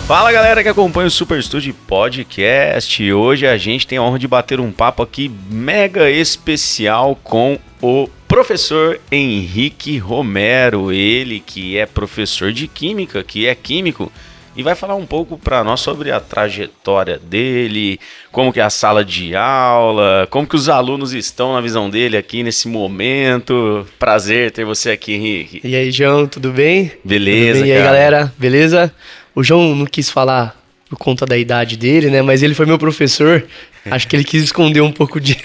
Fala galera que acompanha o Super Studio Podcast. Hoje a gente tem a honra de bater um papo aqui mega especial com o professor Henrique Romero, ele que é professor de química, que é químico, e vai falar um pouco para nós sobre a trajetória dele, como que é a sala de aula, como que os alunos estão na visão dele aqui nesse momento. Prazer ter você aqui, Henrique. E aí, João, tudo bem? Beleza, tudo bem? E aí, galera, beleza? O João não quis falar por conta da idade dele, né? Mas ele foi meu professor. Acho que ele quis esconder um pouco de...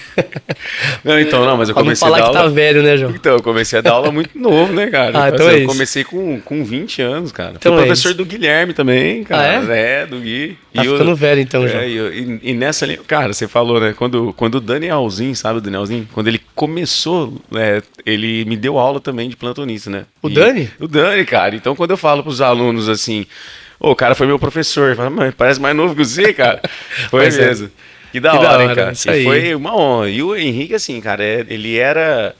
Não, mas eu comecei a dar aula... que tá velho, né, João? Então, eu comecei a dar aula muito novo, né, cara? Então é eu isso. comecei com 20 anos, cara. Então Fui professor do Guilherme também, cara. Do Gui. Tá ficando velho, então, João. E nessa linha... Cara, você falou, né? Quando o Danielzinho, sabe o Danielzinho? Quando ele começou, ele me deu aula também de plantonista, né? Dani? O Dani, cara. Então, quando eu falo pros alunos assim... o cara foi meu professor. Fala, mas parece mais novo que você, cara. Foi mesmo. Que da hora, hein, cara. Isso aí. Foi uma honra. E o Henrique, assim, cara, ele era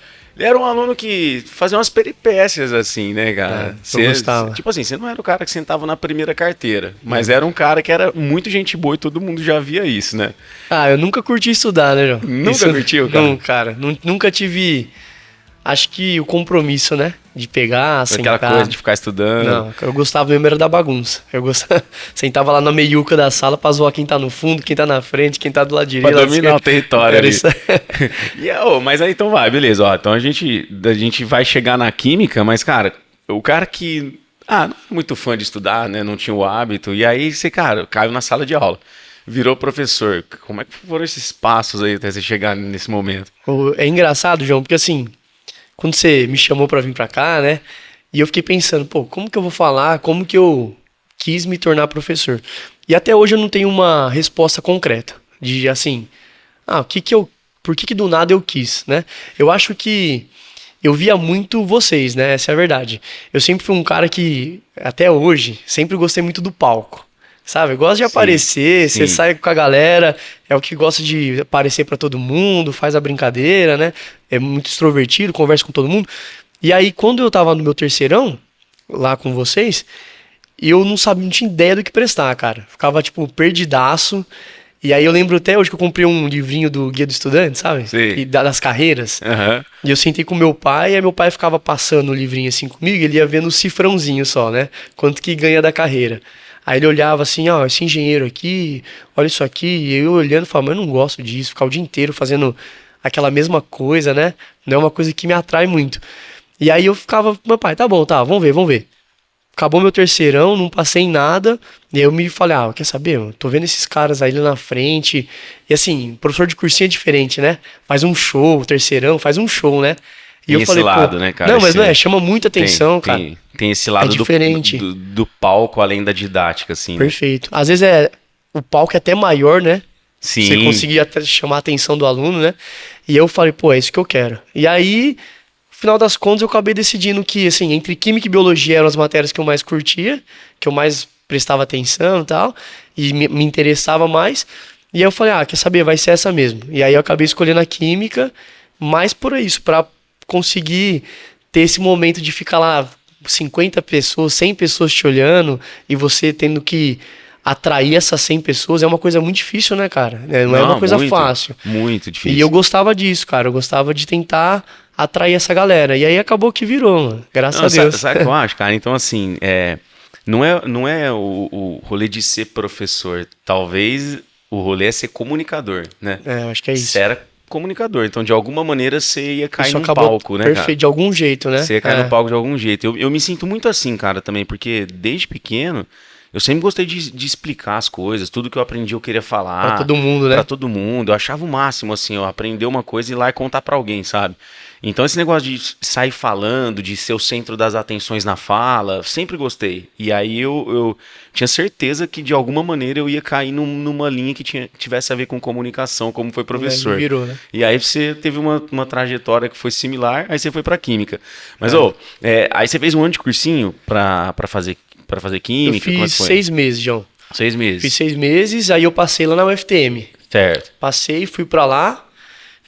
um aluno que fazia umas peripécias, assim, né, cara? Eu gostava. Tipo assim, você não era o cara que sentava na primeira carteira, mas era um cara que era muito gente boa e todo mundo já via isso, né? Eu nunca curti estudar, né, João? Nunca curtiu, cara? Não, cara. Nunca tive... Acho que o compromisso, né? De pegar, sentar... Aquela coisa de ficar estudando. Não, eu gostava mesmo era da bagunça. Sentava lá na meiuca da sala pra zoar quem tá no fundo, quem tá na frente, quem tá do lado direito. Pra dominar o território ali. Isso. Mas aí então vai, beleza. Ó, então a gente vai chegar na química, mas, cara, o cara que... não é muito fã de estudar, né? Não tinha o hábito. E aí você, cara, caiu na sala de aula. Virou professor. Como é que foram esses passos aí até você chegar nesse momento? É engraçado, João, porque assim... Quando você me chamou pra vir pra cá, né? E eu fiquei pensando, como que eu vou falar? Como que eu quis me tornar professor? E até hoje eu não tenho uma resposta concreta. De assim, por que do nada eu quis, né? Eu acho que eu via muito vocês, né? Essa é a verdade. Eu sempre fui um cara que, até hoje, sempre gostei muito do palco. Sabe, gosta de aparecer, você sai com a galera, é o que gosta de aparecer pra todo mundo, faz a brincadeira, né? É muito extrovertido, conversa com todo mundo. E aí, quando eu tava no meu terceirão, lá com vocês, eu não tinha ideia do que prestar, cara. Ficava, perdidaço. E aí eu lembro até hoje que eu comprei um livrinho do Guia do Estudante, sabe? Sim. E das carreiras. Uhum. E eu sentei com meu pai, e aí meu pai ficava passando o livrinho assim comigo, ele ia vendo o cifrãozinho só, né? Quanto que ganha da carreira. Aí ele olhava assim, esse engenheiro aqui, olha isso aqui, e eu olhando e falava, mas eu não gosto disso, ficar o dia inteiro fazendo aquela mesma coisa, né? Não é uma coisa que me atrai muito. E aí eu ficava, meu pai, tá bom, vamos ver. Acabou meu terceirão, não passei em nada, e aí eu me falei, quer saber, mano? Tô vendo esses caras aí na frente, e assim, professor de cursinho é diferente, né? Faz um show, terceirão, faz um show, né? E eu falei, lado, né, cara? Não, mas chama muita atenção, cara. Tem esse lado diferente. Do palco, além da didática, assim. Perfeito. Né? Às vezes o palco é até maior, né? Sim. Você conseguir até chamar a atenção do aluno, né? E eu falei, é isso que eu quero. E aí, no final das contas, eu acabei decidindo que, assim, entre química e biologia eram as matérias que eu mais curtia, que eu mais prestava atenção e tal, e me interessava mais. E aí eu falei, quer saber, vai ser essa mesmo. E aí eu acabei escolhendo a química, mais por isso, pra conseguir ter esse momento de ficar lá 50 pessoas, 100 pessoas te olhando e você tendo que atrair essas 100 pessoas é uma coisa muito difícil, né, cara? Não é uma coisa fácil. Muito difícil. E eu gostava disso, cara. Eu gostava de tentar atrair essa galera. E aí acabou que virou, mano. Graças a Deus. Sabe o que eu acho, cara? Então, assim, não é o rolê de ser professor. Talvez o rolê é ser comunicador, né? Eu acho que é isso. Você era comunicador, então de alguma maneira você ia cair no palco, né, perfeito, cara? de algum jeito, né? Você ia cair no palco de algum jeito. Eu me sinto muito assim, cara, também, porque desde pequeno eu sempre gostei de explicar as coisas, tudo que eu aprendi eu queria falar. Pra todo mundo, né? Pra todo mundo. Eu achava o máximo, assim, eu aprender uma coisa e ir lá e contar pra alguém, sabe? Então esse negócio de sair falando, de ser o centro das atenções na fala, sempre gostei. E aí eu tinha certeza que de alguma maneira eu ia cair numa linha que tivesse a ver com comunicação, como foi professor. Virou, né? E aí você teve uma trajetória que foi similar, aí você foi pra química. Mas, aí você fez um ano de cursinho pra fazer química? Eu fiz 6 meses, João. 6 meses. Fiz 6 meses, aí eu passei lá na UFTM. Certo. Passei, fui pra lá.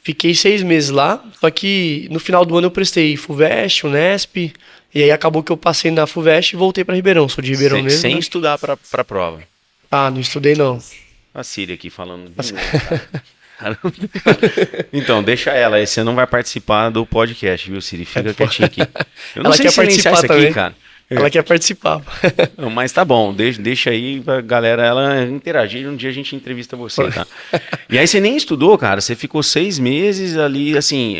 Fiquei 6 meses lá, só que no final do ano eu prestei FUVEST, Unesp, E aí acabou que eu passei na FUVEST e voltei pra Ribeirão. Sou de Ribeirão mesmo. Sem né? estudar pra prova. Ah, não estudei não. A Siri aqui falando. Então, deixa ela. Aí você não vai participar do podcast, viu, Siri? Fica quietinho aqui. Eu não Ela sei quer silenciar participar isso também. aqui, cara. Ela quer participar. Não, mas tá bom, deixa aí pra galera ela interagir. Um dia a gente entrevista você, tá? E aí você nem estudou, cara. Você ficou 6 meses ali, assim,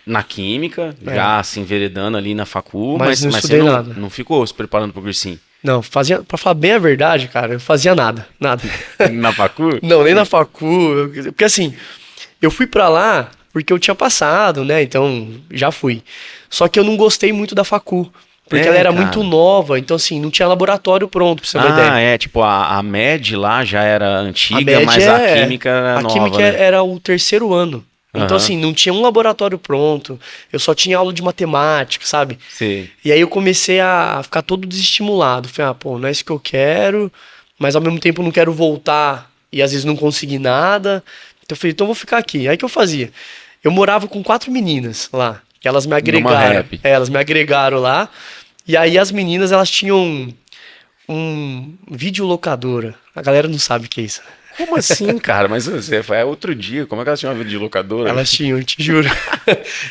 na química, já se enveredando ali na facul, Mas não você estudei nada. não ficou se preparando pro cursinho? Não, pra falar bem a verdade, cara, eu fazia nada. Na facul? Não, nem na facul. Porque assim, eu fui pra lá porque eu tinha passado, né? Então, já fui. Só que eu não gostei muito da facul. Porque ela era cara. muito nova, então assim, não tinha laboratório pronto, pra você ter uma ideia. Tipo, a MED lá já era antiga, MED mas a química era a nova, química né? era o 3º ano. Então, Aham. assim, não tinha um laboratório pronto. Eu só tinha aula de matemática, sabe? Sim. E aí eu comecei a ficar todo desestimulado. Falei, pô, não é isso que eu quero, mas ao mesmo tempo eu não quero voltar e às vezes não conseguir nada. Então eu falei, então eu vou ficar aqui. Aí o que eu fazia? Eu morava com 4 meninas lá, que elas me agregaram. rap. Elas me agregaram lá. E aí as meninas, elas tinham um videolocadora. A galera não sabe o que é isso. Como assim, cara? Mas você foi outro dia. Como é que elas tinham uma vida de locadora? Elas tinham, eu te juro.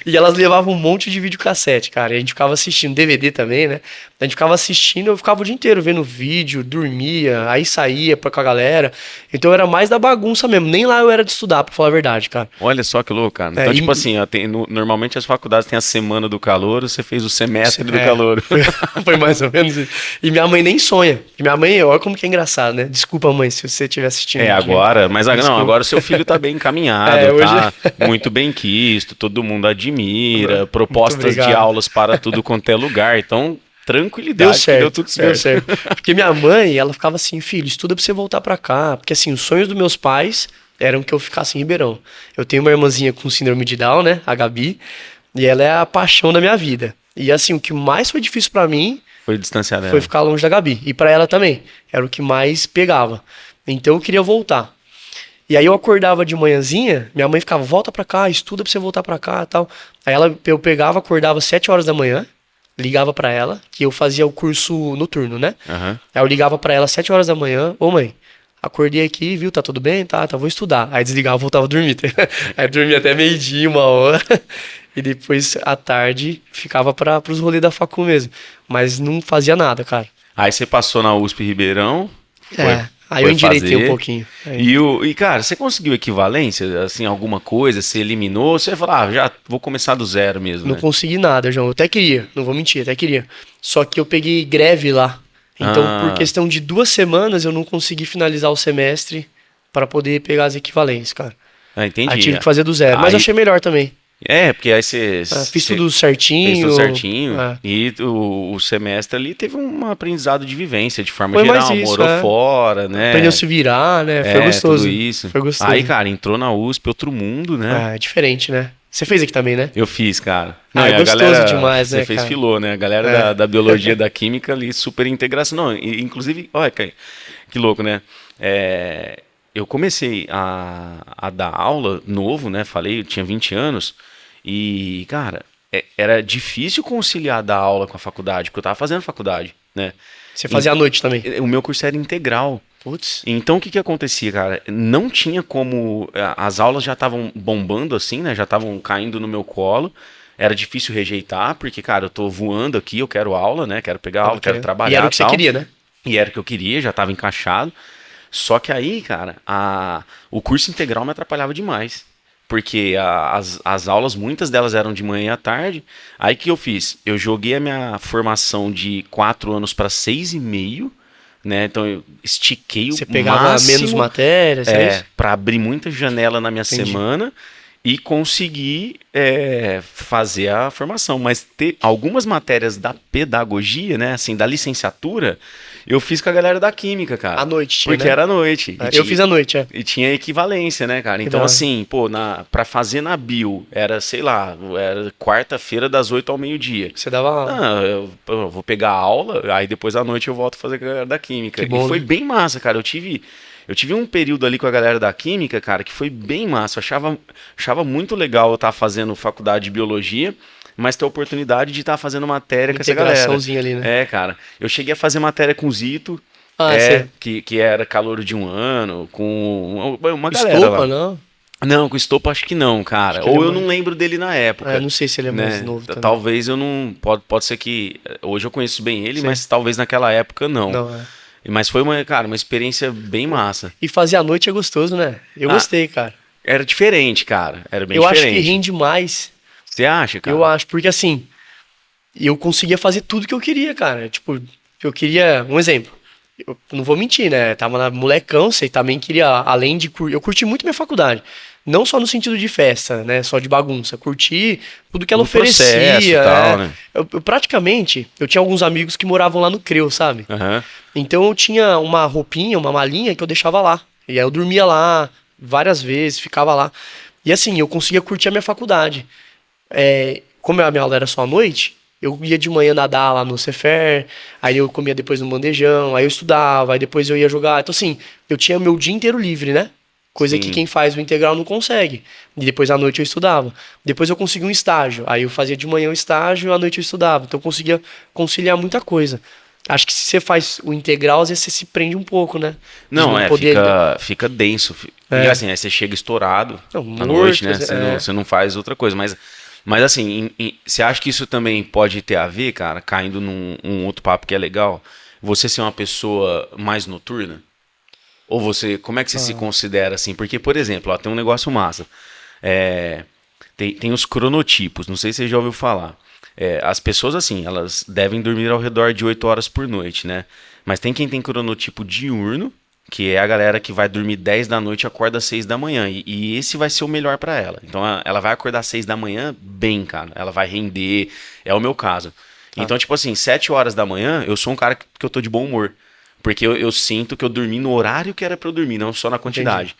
E elas levavam um monte de videocassete, cara. E a gente ficava assistindo, DVD também, né? A gente ficava assistindo, eu ficava o dia inteiro vendo vídeo, dormia, aí saía com a galera. Então eu era mais da bagunça mesmo. Nem lá eu era de estudar, pra falar a verdade, cara. Olha só que louco, cara. Então, tipo assim, ó, normalmente as faculdades têm a semana do calor, você fez o semestre do calor. Foi mais ou menos isso. E minha mãe nem sonha. E minha mãe, olha como que é engraçado, né? Desculpa, mãe, se você estiver assistindo. Agora, mas não, Desculpa. agora o seu filho tá bem encaminhado, tá muito bem quisto, todo mundo admira, propostas de aulas para tudo quanto é lugar, então tranquilidade, deu certo, deu tudo certo. Deu certo. Porque minha mãe, ela ficava assim, filho, estuda pra você voltar pra cá, porque assim, os sonhos dos meus pais eram que eu ficasse em Ribeirão. Eu tenho uma irmãzinha com síndrome de Down, né, a Gabi, e ela é a paixão da minha vida. E assim, o que mais foi difícil pra mim foi distanciar dela. Foi ficar longe da Gabi, e pra ela também, era o que mais pegava. Então eu queria voltar. E aí eu acordava de manhãzinha, minha mãe ficava, volta pra cá, estuda pra você voltar pra cá e tal. Aí eu pegava, acordava 7 horas da manhã, ligava pra ela, que eu fazia o curso noturno, né? Uhum. Aí eu ligava pra ela 7 horas da manhã, ô mãe, acordei aqui, viu, tá tudo bem? Tá, vou estudar. Aí desligava, voltava a dormir. Aí dormia até meio-dia, 1 hora. E depois, à tarde, ficava pros rolês da facu mesmo. Mas não fazia nada, cara. Aí você passou na USP Ribeirão. Aí eu endireitei um pouquinho. E, cara, você conseguiu equivalência? Assim, alguma coisa? Você eliminou? Você falou, já vou começar do zero mesmo, Não né? consegui nada, João. Eu até queria, não vou mentir, até queria. Só que eu peguei greve lá. Então, por questão de 2 semanas, eu não consegui finalizar o semestre para poder pegar as equivalências, cara. Entendi. Aí tive que fazer do zero. Mas eu achei melhor também. Porque aí você... Fiz tudo certinho. Fez tudo certinho. E o semestre ali teve um aprendizado de vivência, de forma geral. Morou fora, né? Aprendeu a se virar, né? Foi gostoso. Tudo isso. Foi gostoso. Aí, cara, entrou na USP, outro mundo, né? É diferente, né? Você fez aqui também, né? Eu fiz, cara. É gostoso demais, né, Você fez cara? filô, né? A galera da biologia, da química ali, super integração. Não, inclusive, olha, que louco, né? Eu comecei a dar aula novo, né? Falei, eu tinha 20 anos. E, cara, era difícil conciliar dar aula com a faculdade, porque eu tava fazendo faculdade, né? Você fazia à noite também? O meu curso era integral. Putz. Então, o que acontecia, cara? Não tinha como... As aulas já estavam bombando, assim, né? Já estavam caindo no meu colo. Era difícil rejeitar, porque, cara, eu tô voando aqui, eu quero aula, né? Quero pegar aula, quero trabalhar e era o que você queria, né? E era o que eu queria, já tava encaixado. Só que aí, cara, o curso integral me atrapalhava demais. Porque as aulas, muitas delas eram de manhã e à tarde. Aí o que eu fiz? Eu joguei a minha formação de 4 anos para 6,5, né? Então eu estiquei o máximo. Você pegava menos matérias, para abrir muita janela na minha semana e conseguir fazer a formação. Mas ter algumas matérias da pedagogia, né? Assim, da licenciatura, eu fiz com a galera da química, cara. À noite, tinha, porque era à noite. Eu fiz à noite, E tinha equivalência, né, cara? Então, assim, pô, pra fazer na bio, era, sei lá, era quarta-feira das 8 ao meio-dia. Você dava aula? Eu vou pegar a aula, aí depois à noite eu volto a fazer com a galera da química. Que bom, e foi né? bem massa, cara. Eu tive um período ali com a galera da química, cara, que foi bem massa. Eu achava muito legal eu estar fazendo faculdade de biologia, mas ter a oportunidade de estar fazendo matéria com essa galera. Integraçãozinha ali, né? É, cara. Eu cheguei a fazer matéria com o Zito, Sei. que era calouro de um ano, com uma galera Estopa, lá. não? Não, com o Estopa acho que não, cara. Acho que ele Ou é eu mais- não lembro dele na época. Não sei se ele é Né? mais novo também. Talvez eu não. Pode ser que. Hoje eu conheço bem ele, Sim. mas talvez naquela época não. Não, é. Mas foi uma experiência bem massa. E fazer à noite é gostoso, né? Eu Ah, gostei, cara. Era diferente, cara. Era bem Eu acho diferente. que rende mais. Você acha, cara? Eu acho, porque assim, eu conseguia fazer tudo que eu queria, cara. Tipo, eu queria. Um exemplo. Eu não vou mentir, né? Tava na molecão, você também queria, além de. Eu curti muito minha faculdade. Não só no sentido de festa, né? Só de bagunça. Curti tudo que ela No processo e oferecia. tal, né? Eu praticamente, eu tinha alguns amigos que moravam lá no Creu, sabe? Aham. Então eu tinha uma roupinha, uma malinha que eu deixava lá. E aí eu dormia lá várias vezes, ficava lá. E assim, eu conseguia curtir a minha faculdade. Como a minha aula era só à noite, eu ia de manhã nadar lá no Cefer, aí eu comia depois no bandejão, aí eu estudava, aí depois eu ia jogar. Então assim, eu tinha meu dia inteiro livre, né? Coisa que Sim. quem faz o integral não consegue. E depois à noite eu estudava. Depois eu consegui um estágio. Aí eu fazia de manhã o estágio e à noite eu estudava. Então eu conseguia conciliar muita coisa. Acho que se você faz o integral, às vezes você se prende um pouco, né? De Não, poder- fica denso. É. E assim, aí você chega estourado Não, à morto, noite, né? é. Você não faz outra coisa. Mas assim, você acha que isso também pode ter a ver, cara, caindo num outro papo que é legal? Você ser uma pessoa mais noturna? Ou você, como é que você se considera assim? Porque, por exemplo, ó, tem um negócio massa. Tem os cronotipos, não sei se você já ouviu falar. As pessoas, assim, elas devem dormir ao redor de 8 horas por noite, né? Mas tem quem tem cronotipo diurno, que é a galera que vai dormir 10 da noite e acorda às 6 da manhã. E esse vai ser o melhor pra ela. Então ela vai acordar às 6 da manhã bem, cara. Ela vai render. É o meu caso. Então, tipo assim, 7 horas da manhã, eu sou um cara que eu tô de bom humor. Porque eu sinto que eu dormi no horário que era pra eu dormir, não só na quantidade.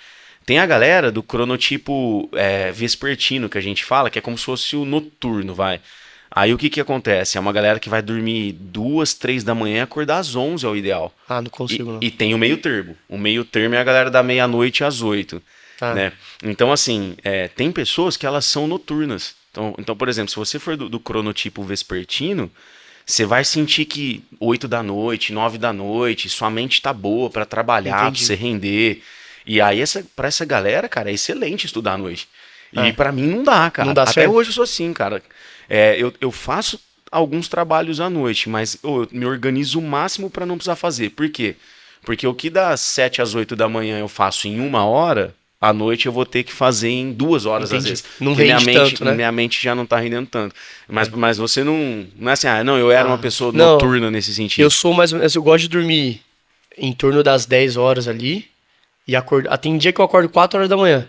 Tem a galera do cronotipo vespertino, que a gente fala, que é como se fosse o noturno, vai. Aí o que acontece? É uma galera que vai dormir 2, 3 da manhã e acordar às 11 é o ideal. Não consigo, não. E tem o meio termo. O meio termo é a galera da meia-noite às 8. Tá. Né? Então, assim, tem pessoas que elas são noturnas. Então, por exemplo, se você for do cronotipo vespertino, você vai sentir que 8 da noite, 9 da noite, sua mente tá boa pra trabalhar, pra Entendi. você render. E aí, pra essa galera, cara, é excelente estudar à noite. E pra mim não dá, cara. Não dá Até certo? hoje eu sou assim, cara. Eu faço alguns trabalhos à noite, mas eu me organizo o máximo pra não precisar fazer. Por quê? Porque o que das 7 às 8 da manhã eu faço em 1 hora, à noite eu vou ter que fazer em 2 horas, às Entendi. vezes. Não Porque rende tanto, né? minha mente já não tá rendendo tanto. Mas você não é assim, não, eu era uma pessoa não. noturna nesse sentido. Eu sou mais ou menos. Eu gosto de dormir em torno das 10 horas ali. E acordo. Tem dia que eu acordo 4 horas da manhã.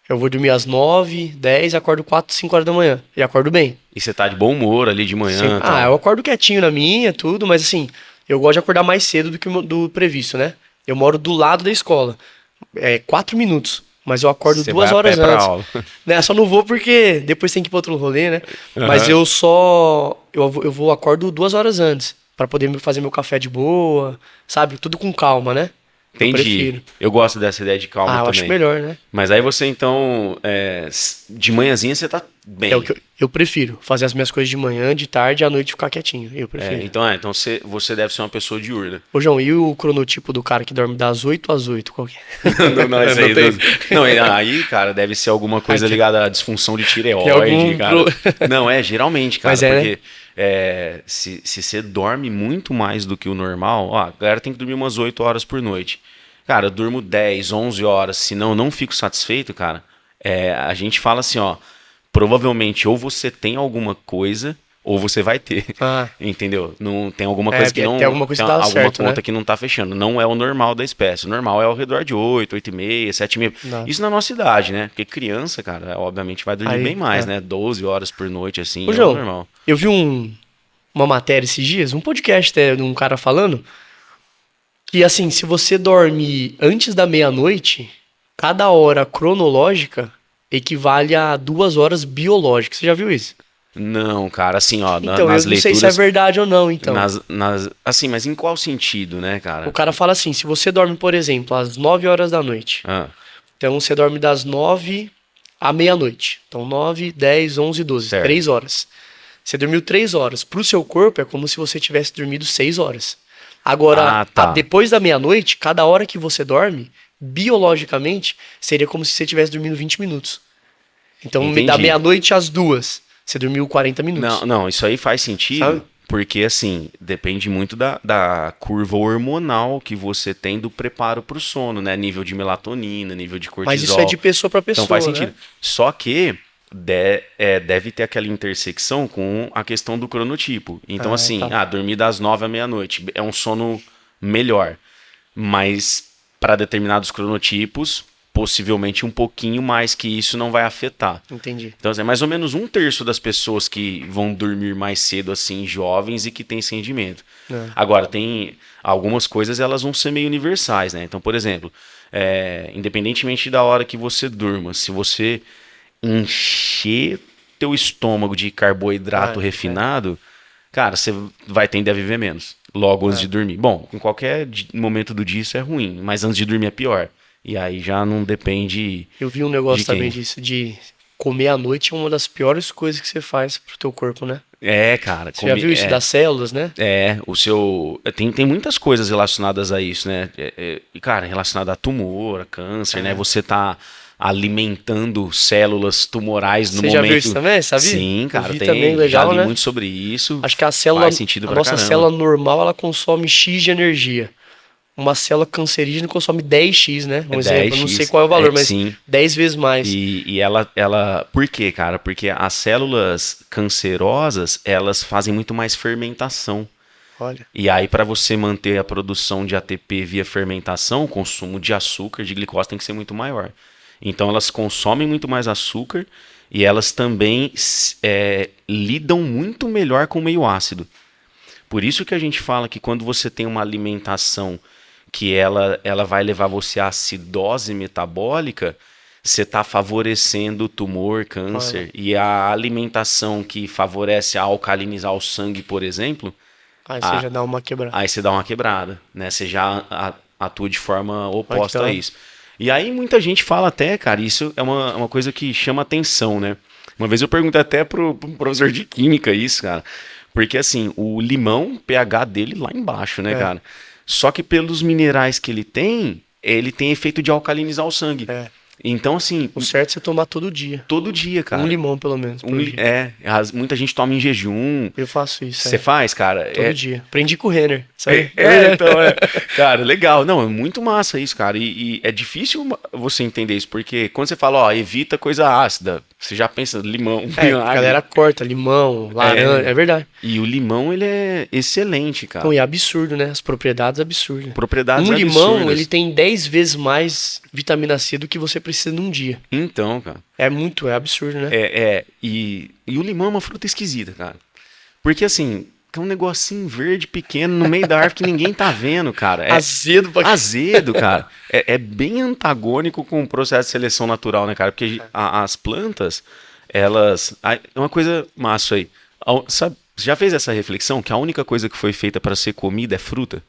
Eu vou dormir às 9, 10, acordo 4, 5 horas da manhã. E acordo bem. E você tá de bom humor ali de manhã. Sim. tal. Eu acordo quietinho na minha, tudo, mas assim, eu gosto de acordar mais cedo do que do previsto, né? Eu moro do lado da escola. 4 minutos. Mas eu acordo Você 2 vai a horas pé pra antes. aula. Né? Só não vou porque depois tem que ir pra outro rolê, né? Mas Aham. eu vou acordo 2 horas antes. Pra poder fazer meu café de boa, sabe? Tudo com calma, né? Eu Entendi. prefiro. Eu gosto dessa ideia de calma Eu também. acho melhor, né? Mas aí você, então, de manhãzinha você tá bem. É o que eu prefiro. Fazer as minhas coisas de manhã, de tarde e à noite ficar quietinho. Eu prefiro. Então você deve ser uma pessoa diurna. Ô, João, e o cronotipo do cara que dorme das 8 às 8? Qual que é? Não, isso aí, tem. aí, cara, deve ser alguma coisa Aí tem- ligada à disfunção de tireoide, Tem algum cara. Não, geralmente, cara, Mas né? porque se você dorme muito mais do que o normal, ó, a galera tem que dormir umas 8 horas por noite. Cara, eu durmo 10, 11 horas, senão eu não fico satisfeito, cara. A gente fala assim, ó, provavelmente ou você tem alguma coisa ou você vai ter. Entendeu? Não tem alguma coisa que não tem alguma coisa que tem dá alguma certo, conta né? que não tá fechando. Não é o normal da espécie. O normal é ao redor de 8, 8 e meia, 7 e meia. Não. Isso na nossa idade, né? Porque criança, cara, obviamente vai dormir Aí, bem mais, né? 12 horas por noite, assim, Ô, é o João, normal. eu vi uma matéria esses dias, um podcast até de um cara falando que, assim, se você dorme antes da meia-noite, cada hora cronológica equivale a 2 horas biológicas. Você já viu isso? Não, cara, assim, ó, Então, eu nas não sei se é leituras... verdade ou não, então. Assim, mas em qual sentido, né, cara? O cara fala assim, se você dorme, por exemplo, às 9 horas da noite, Ah, então você dorme das 9 à meia-noite. Então 9, 10, 11, 12, Certo. 3 horas. Você dormiu 3 horas. Pro seu corpo é como se você tivesse dormido 6 horas. Agora, depois da meia-noite, cada hora que você dorme, biologicamente, seria como se você estivesse dormindo 20 minutos. Então, da meia-noite às 2, você dormiu 40 minutos. Não, isso aí faz sentido. Sabe? Porque, assim, depende muito da curva hormonal que você tem do preparo para o sono, né? Nível de melatonina, nível de cortisol. Mas isso é de pessoa para pessoa, então faz sentido. Né? Só que deve ter aquela intersecção com a questão do cronotipo. Então, dormir das 9 à meia-noite é um sono melhor. Mas para determinados cronotipos, possivelmente um pouquinho mais que isso não vai afetar. Entendi. Então, é mais ou menos 1/3 das pessoas que vão dormir mais cedo, assim, jovens e que tem esse rendimento. Agora, tem algumas coisas, elas vão ser meio universais, né? Então, por exemplo, independentemente da hora que você durma, se você encher teu estômago de carboidrato refinado, cara, você vai tender a viver menos logo antes de dormir. Bom, em qualquer momento do dia isso é ruim, mas antes de dormir é pior. E aí já não depende. Eu vi um negócio também disso, de comer à noite é uma das piores coisas que você faz pro teu corpo, né? Cara. Você já viu isso das células, né? O seu. Tem muitas coisas relacionadas a isso, né? Cara, relacionado a tumor, a câncer, né? Você tá alimentando células tumorais no momento. Você já viu isso também? Sabia? Sim, cara, tem. Também, legal, já li né? muito sobre isso. Acho que a célula, faz sentido a nossa célula normal, ela consome X de energia. Uma célula cancerígena consome 10x, né? Um exemplo, eu não sei qual é o valor, mas sim. 10 vezes mais. E ela... Por quê, cara? Porque as células cancerosas, elas fazem muito mais fermentação. Olha. E aí, para você manter a produção de ATP via fermentação, o consumo de açúcar, de glicose tem que ser muito maior. Então, elas consomem muito mais açúcar e elas também lidam muito melhor com o meio ácido. Por isso que a gente fala que quando você tem uma alimentação que ela vai levar você à acidose metabólica, você está favorecendo tumor, câncer. Olha. E a alimentação que favorece a alcalinizar o sangue, por exemplo... Aí você já dá uma quebrada. Aí você dá uma quebrada, né? Você já atua de forma oposta a isso. E aí muita gente fala até, cara, isso é uma coisa que chama atenção, né? Uma vez eu perguntei até pro professor de química isso, cara. Porque assim, o limão, o pH dele lá embaixo, né, cara? Só que pelos minerais que ele tem efeito de alcalinizar o sangue. Então, assim... O certo é você tomar todo dia. Todo dia, cara. Um limão, pelo menos. Muita gente toma em jejum. Eu faço isso. Você faz, cara? Todo dia. Aprendi com o Renner, sabe? Então, Cara, legal. Não, é muito massa isso, cara. E é difícil você entender isso, porque quando você fala, evita coisa ácida, você já pensa limão. A galera corta limão, laranja, é verdade. E o limão, ele é excelente, cara. Então, e é absurdo, né? As propriedades absurdas. Propriedades absurdas. Limão, ele tem 10 vezes mais vitamina C do que você precisa num dia. Então, cara. É absurdo, né? E o limão é uma fruta esquisita, cara. Porque, assim, é um negocinho verde pequeno no meio da árvore que ninguém tá vendo, cara. Azedo pra... Azedo, cara. É bem antagônico com o processo de seleção natural, né, cara? Porque as plantas, elas... É uma coisa massa aí. Sabe, você já fez essa reflexão que a única coisa que foi feita para ser comida é fruta?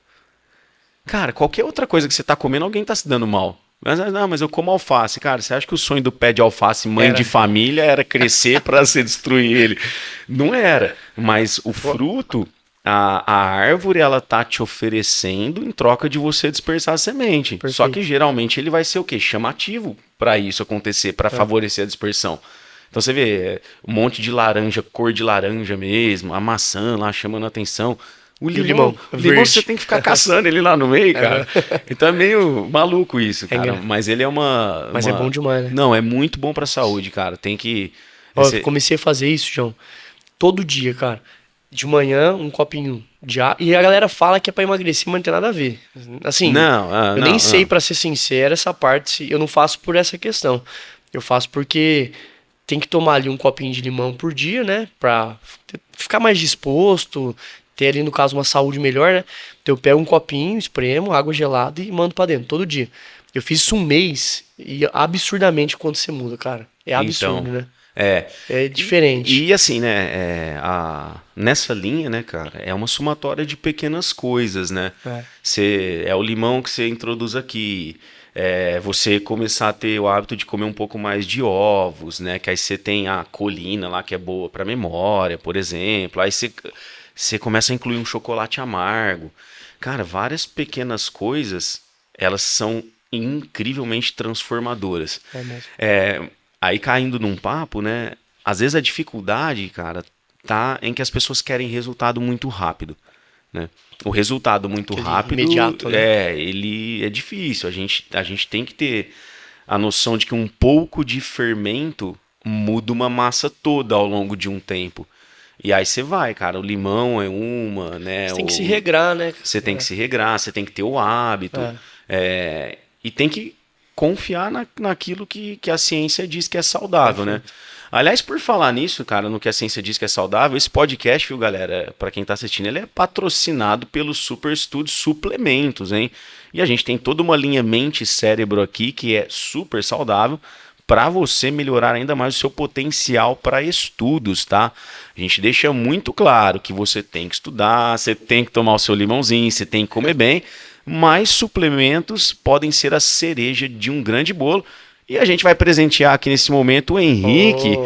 Cara, qualquer outra coisa que você tá comendo, alguém tá se dando mal. Mas eu como alface. Cara, você acha que o sonho do pé de alface, mãe de família, era crescer para você destruir ele? Não era. Mas o fruto, a árvore, ela tá te oferecendo em troca de você dispersar a semente. Perfeito. Só que geralmente ele vai ser o quê? Chamativo para isso acontecer, para favorecer a dispersão. Então você vê um monte de laranja, cor de laranja mesmo, a maçã lá chamando a atenção. O limão você tem que ficar caçando ele lá no meio, cara. Então é meio maluco isso, cara. Mas ele é Mas é bom demais, né? Não, é muito bom pra saúde, cara. Tem que... Eu comecei a fazer isso, João, todo dia, cara. De manhã, um copinho de água. E a galera fala que é pra emagrecer, mas não tem nada a ver. Assim, eu nem sei, pra ser sincero, essa parte. Eu não faço por essa questão. Eu faço porque tem que tomar ali um copinho de limão por dia, né? Pra ficar mais disposto... ter ali, no caso, uma saúde melhor, né? Então eu pego um copinho, espremo, água gelada e mando pra dentro, todo dia. Eu fiz isso um mês e absurdamente quando você muda, cara. É absurdo, né? É diferente. E assim, né? Nessa linha, né, cara, é uma somatória de pequenas coisas, né? É o limão que você introduz aqui. Você começar a ter o hábito de comer um pouco mais de ovos, né? Que aí você tem a colina lá que é boa para memória, por exemplo. Aí você começa a incluir um chocolate amargo. Cara, várias pequenas coisas, elas são incrivelmente transformadoras. É mesmo. Aí caindo num papo, né? Às vezes a dificuldade, cara, tá em que as pessoas querem resultado muito rápido, né? O resultado muito Aquele rápido imediato, né? ele é difícil. A gente tem que ter a noção de que um pouco de fermento muda uma massa toda ao longo de um tempo. E aí você vai, cara, o limão é uma, né? Você tem que se regrar, né? Você tem que se regrar, você tem que ter o hábito. E tem que confiar naquilo que a ciência diz que é saudável, né? Aliás, por falar nisso, cara, no que a ciência diz que é saudável, esse podcast, viu, galera, para quem tá assistindo, ele é patrocinado pelo Super Studio Suplementos, hein? E a gente tem toda uma linha mente e cérebro aqui que é super saudável para você melhorar ainda mais o seu potencial para estudos, tá? A gente deixa muito claro que você tem que estudar, você tem que tomar o seu limãozinho, você tem que comer bem, mas suplementos podem ser a cereja de um grande bolo. E a gente vai presentear aqui nesse momento o Henrique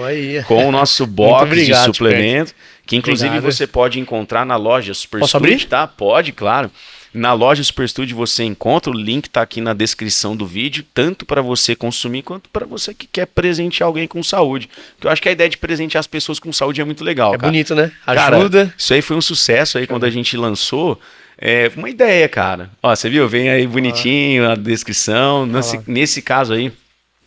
com o nosso box de suplementos, que inclusive você pode encontrar na loja Super Posso Studio, abrir? tá? Pode, claro. Na loja Super Studio você encontra, o link tá aqui na descrição do vídeo, tanto para você consumir quanto para você que quer presentear alguém com saúde. Porque eu acho que a ideia de presentear as pessoas com saúde é muito legal, cara. Bonito, né? Ajuda. Cara, isso aí foi um sucesso aí quando a gente lançou. Uma ideia, cara. Ó, você viu? Vem aí bonitinho a descrição. Nesse caso aí,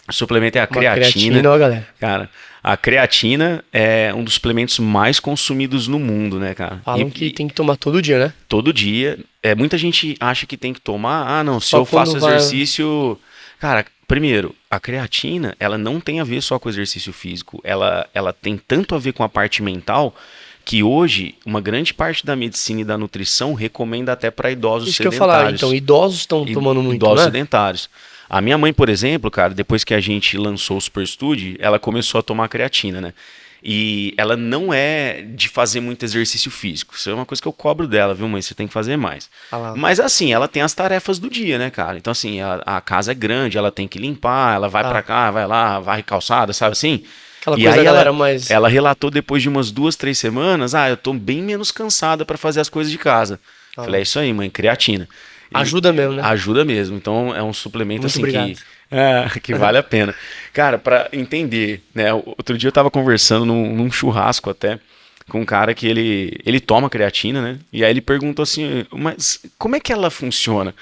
o suplemento é a creatina. Ó, galera. Cara, a creatina é um dos suplementos mais consumidos no mundo, né, cara? Falam que tem que tomar todo dia, né? Todo dia. Muita gente acha que tem que tomar. Ah, não, se eu faço exercício... Cara, primeiro, a creatina, ela não tem a ver só com o exercício físico. Ela tem tanto a ver com a parte mental que hoje uma grande parte da medicina e da nutrição recomenda até para idosos Isso sedentários. Que eu falar, então idosos estão tomando muito, idosos né? sedentários. A minha mãe, por exemplo, cara, depois que a gente lançou o Super Studio, ela começou a tomar creatina, né? E ela não é de fazer muito exercício físico. Isso é uma coisa que eu cobro dela, viu, mãe? Você tem que fazer mais. Mas assim, ela tem as tarefas do dia, né, cara? Então assim, a casa é grande, ela tem que limpar, ela vai pra cá, vai lá, varre calçada, sabe assim? Aquela coisa aí mais... ela relatou depois de umas 2, 3 semanas, eu tô bem menos cansada pra fazer as coisas de casa. Falei, é isso aí, mãe, creatina. Ajuda mesmo, né? Ajuda mesmo. Então é um suplemento Muito assim obrigado. que vale a pena. Cara, pra entender, né? Outro dia eu tava conversando num churrasco até com um cara que ele toma creatina, né? E aí ele perguntou assim, mas como é que ela funciona?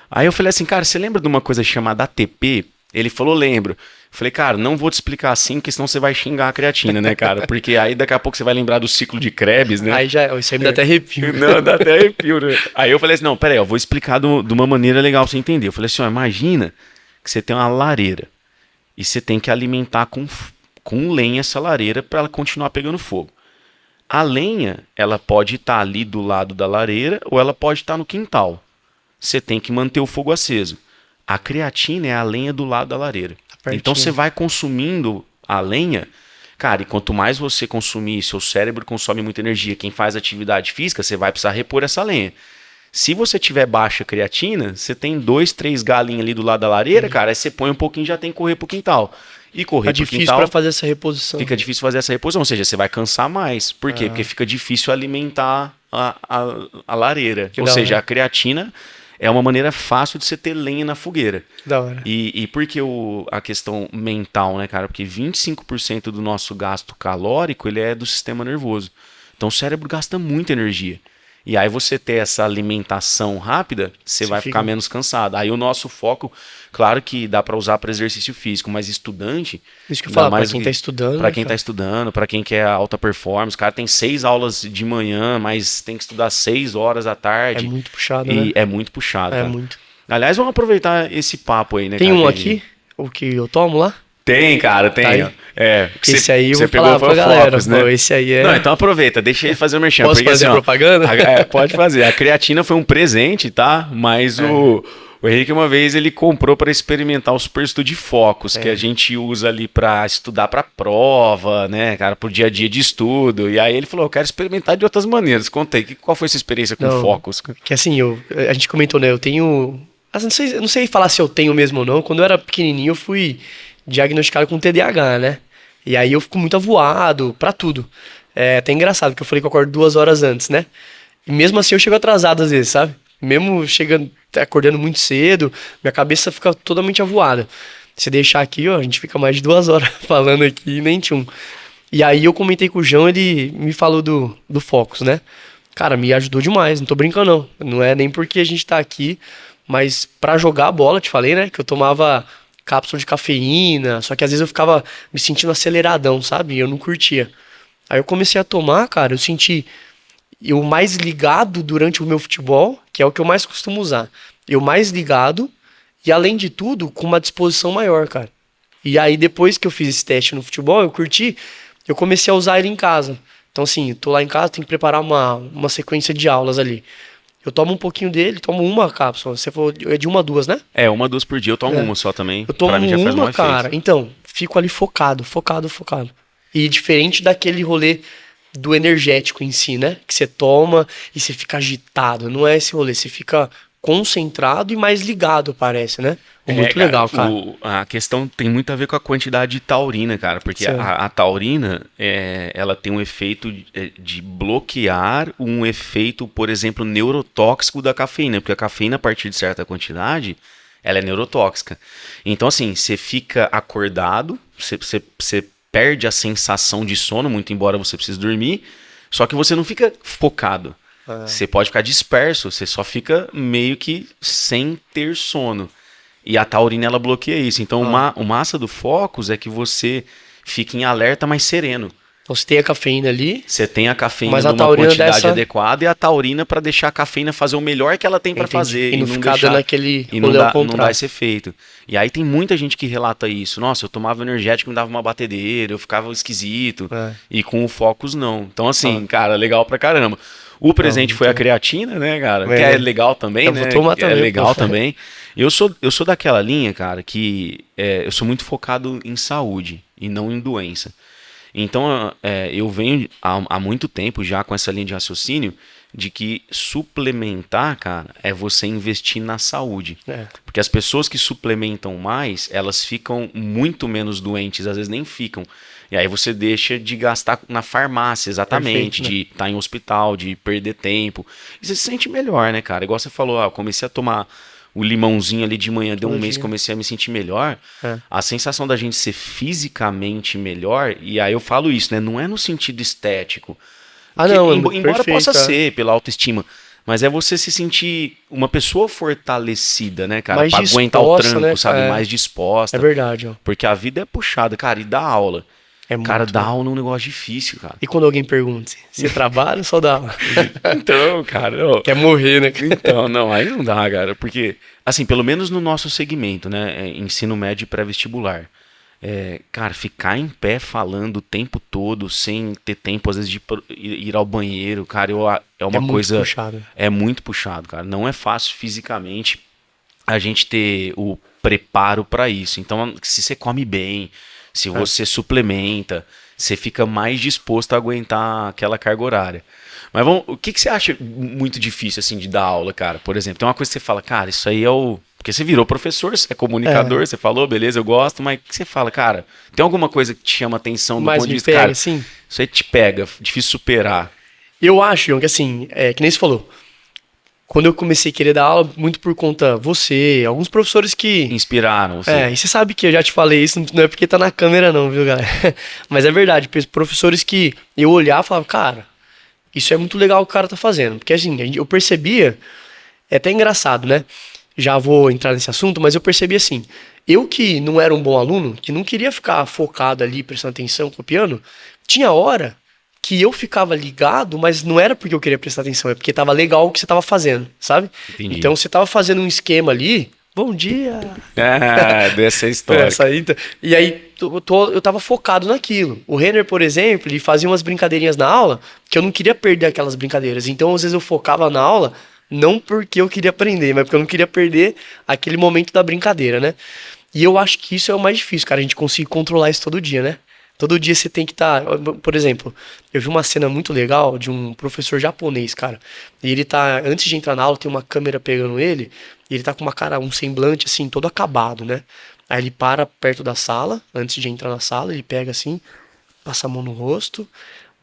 Aí eu falei assim, cara, você lembra de uma coisa chamada ATP? Ele falou, lembro. Eu falei, cara, não vou te explicar assim, porque senão você vai xingar a creatina, né, cara? Porque aí daqui a pouco você vai lembrar do ciclo de Krebs, né? Aí isso aí me dá até arrepio. Não, dá até arrepio, né? Aí eu falei assim, não, peraí, eu vou explicar de uma maneira legal pra você entender. Eu falei assim, imagina que você tem uma lareira e você tem que alimentar com lenha essa lareira para ela continuar pegando fogo. A lenha, ela pode estar ali do lado da lareira ou ela pode estar no quintal. Você tem que manter o fogo aceso. A creatina é a lenha do lado da lareira. Então você vai consumindo a lenha, cara, e quanto mais você consumir, seu cérebro consome muita energia. Quem faz atividade física, você vai precisar repor essa lenha. Se você tiver baixa creatina, você tem 2, 3 galinhas ali do lado da lareira, cara, aí você põe um pouquinho e já tem que correr pro quintal. E correr pro quintal... Fica difícil para fazer essa reposição. Fica difícil fazer essa reposição, ou seja, você vai cansar mais. Por quê? Porque fica difícil alimentar a lareira. Ou seja, a creatina... É uma maneira fácil de você ter lenha na fogueira. Da hora. E por que a questão mental, né, cara? Porque 25% do nosso gasto calórico ele é do sistema nervoso. Então o cérebro gasta muita energia. E aí você ter essa alimentação rápida, você vai ficar menos cansado. Aí o nosso foco, claro que dá para usar para exercício físico, mas estudante... Isso que eu falo, para quem está estudando. Para quem está estudando, para quem quer alta performance. O cara tem 6 aulas de manhã, mas tem que estudar 6 horas à tarde. É muito puxado, né? É muito puxado, cara. Muito. Aliás, vamos aproveitar esse papo aí, né, tem cara? Um aqui, o que eu tomo lá? Tem, cara, tem. Tá, esse aí eu você vou falar pra galera. Focus, né? Pô, esse aí é... Não, então aproveita, deixa ele fazer o merchan. Posso fazer assim, propaganda? Pode fazer. A creatina foi um presente, tá? Mas o Henrique, uma vez, ele comprou para experimentar o Super Studio Focus, que a gente usa ali para estudar para prova, né, cara, pro dia a dia de estudo. E aí ele falou, eu quero experimentar de outras maneiras. Conta aí, qual foi essa experiência com o Focus? Que assim, a gente comentou, né, eu tenho eu não sei falar se eu tenho mesmo ou não. Quando eu era pequenininho, eu fui diagnosticado com TDAH, né? E aí eu fico muito avoado pra tudo. É até engraçado, porque eu falei que eu acordo 2 horas antes, né? E mesmo assim eu chego atrasado às vezes, sabe? Mesmo chegando, acordando muito cedo, minha cabeça fica totalmente avoada. Se deixar aqui, ó, a gente fica mais de 2 horas falando aqui e nem tchum. E aí eu comentei com o João, ele me falou do Focus, né? Cara, me ajudou demais, não tô brincando não. Não é nem porque a gente tá aqui, mas pra jogar a bola, te falei, né? Que eu tomava cápsula de cafeína, só que às vezes eu ficava me sentindo aceleradão, sabe? E eu não curtia. Aí eu comecei a tomar, cara, eu senti eu mais ligado durante o meu futebol, que é o que eu mais costumo usar. Eu mais ligado e, além de tudo, com uma disposição maior, cara. E aí, depois que eu fiz esse teste no futebol, eu curti, eu comecei a usar ele em casa. Então, assim, tô lá em casa, tenho que preparar uma sequência de aulas ali. Eu tomo um pouquinho dele, tomo uma cápsula. Você falou, é de 1 a 2, né? É, 1, 2 por dia, eu tomo uma só também. Eu tomo Pra mim já faz um uma, efeito. cara. Então, fico ali focado. E diferente daquele rolê do energético em si, né? Que você toma e você fica agitado. Não é esse rolê, você fica concentrado e mais ligado, parece, né? Muito legal, cara. A questão tem muito a ver com a quantidade de taurina, cara, porque a taurina, ela tem um efeito de bloquear um efeito, por exemplo, neurotóxico da cafeína, porque a cafeína, a partir de certa quantidade, ela é neurotóxica. Então, assim, você fica acordado, você perde a sensação de sono, muito embora você precise dormir, só que você não fica focado. Você pode ficar disperso, você só fica meio que sem ter sono. E a taurina, ela bloqueia isso. Então, o massa do Focus é que você fica em alerta, mas sereno. Então, você tem a cafeína ali. Você tem a cafeína mas a numa taurina quantidade adequada e a taurina para deixar a cafeína fazer o melhor que ela tem para fazer. E não ficar deixar, dando aquele e não dá esse efeito. E aí tem muita gente que relata isso. Nossa, eu tomava energético, me dava uma batedeira, eu ficava esquisito. E com o Focus, não. Então, assim, cara, legal pra caramba. O presente foi a creatina, né, cara? Que é legal também, né? Vou tomar também, é legal também. Eu sou daquela linha, cara, que eu sou muito focado em saúde e não em doença. Então, eu venho há muito tempo já com essa linha de raciocínio de que suplementar, cara, é você investir na saúde. Porque as pessoas que suplementam mais, elas ficam muito menos doentes, às vezes nem ficam. E aí você deixa de gastar na farmácia, exatamente, de estar em hospital, de perder tempo. E você se sente melhor, né, cara? Igual você falou, eu comecei a tomar o limãozinho ali de manhã, deu um mês, comecei a me sentir melhor. A sensação da gente ser fisicamente melhor, e aí eu falo isso, né? Não é no sentido estético. Embora possa ser pela autoestima, mas é você se sentir uma pessoa fortalecida, né, cara? Mais pra disposta, aguentar o tranco, né? sabe? Mais disposta. É verdade, ó. Porque a vida é puxada, cara, e dar aula. Cara, dar aula é um negócio difícil, cara. E quando alguém pergunta, você trabalha ou só dá aula? Então, cara... Quer morrer, né? Então, não, aí não dá, cara. Porque, assim, pelo menos no nosso segmento, né? Ensino médio e pré-vestibular. Cara, ficar em pé falando o tempo todo, sem ter tempo, às vezes, de ir ao banheiro, cara, é uma coisa... Puxado. É muito puxado, cara. Não é fácil fisicamente a gente ter o preparo pra isso. Então, se você come bem... Se você suplementa, você fica mais disposto a aguentar aquela carga horária. Mas o que você acha muito difícil assim de dar aula, cara? Por exemplo, tem uma coisa que você fala, cara, isso aí é o... Porque você virou professor, você é comunicador, você falou, beleza, eu gosto, mas o que você fala, cara? Tem alguma coisa que te chama atenção do ponto de vista, cara? Sim. Isso aí te pega, difícil superar. Eu acho, João, que assim, que nem você falou, quando eu comecei a querer dar aula, muito por conta você, alguns professores que... Inspiraram você. E você sabe que eu já te falei isso, não é porque tá na câmera não, viu, galera? Mas é verdade, professores que eu olhava e falava, cara, isso é muito legal o que o cara tá fazendo. Porque assim, eu percebia, é até engraçado, né? Já vou entrar nesse assunto, mas eu percebi assim, eu que não era um bom aluno, que não queria ficar focado ali, prestando atenção, copiando, tinha hora... que eu ficava ligado, mas não era porque eu queria prestar atenção, é porque tava legal o que você tava fazendo, sabe? Entendi. Então você tava fazendo um esquema ali, bom dia. Dessa história. E aí eu tava focado naquilo. O Renner, por exemplo, ele fazia umas brincadeirinhas na aula, que eu não queria perder aquelas brincadeiras. Então às vezes eu focava na aula, não porque eu queria aprender, mas porque eu não queria perder aquele momento da brincadeira, né? E eu acho que isso é o mais difícil, cara, a gente conseguir controlar isso todo dia, né? Todo dia você tem que estar. Por exemplo, eu vi uma cena muito legal de um professor japonês, cara. E ele tá. Antes de entrar na aula, tem uma câmera pegando ele. E ele tá com uma cara, um semblante assim, todo acabado, né? Aí ele para perto da sala, antes de entrar na sala, ele pega assim, passa a mão no rosto,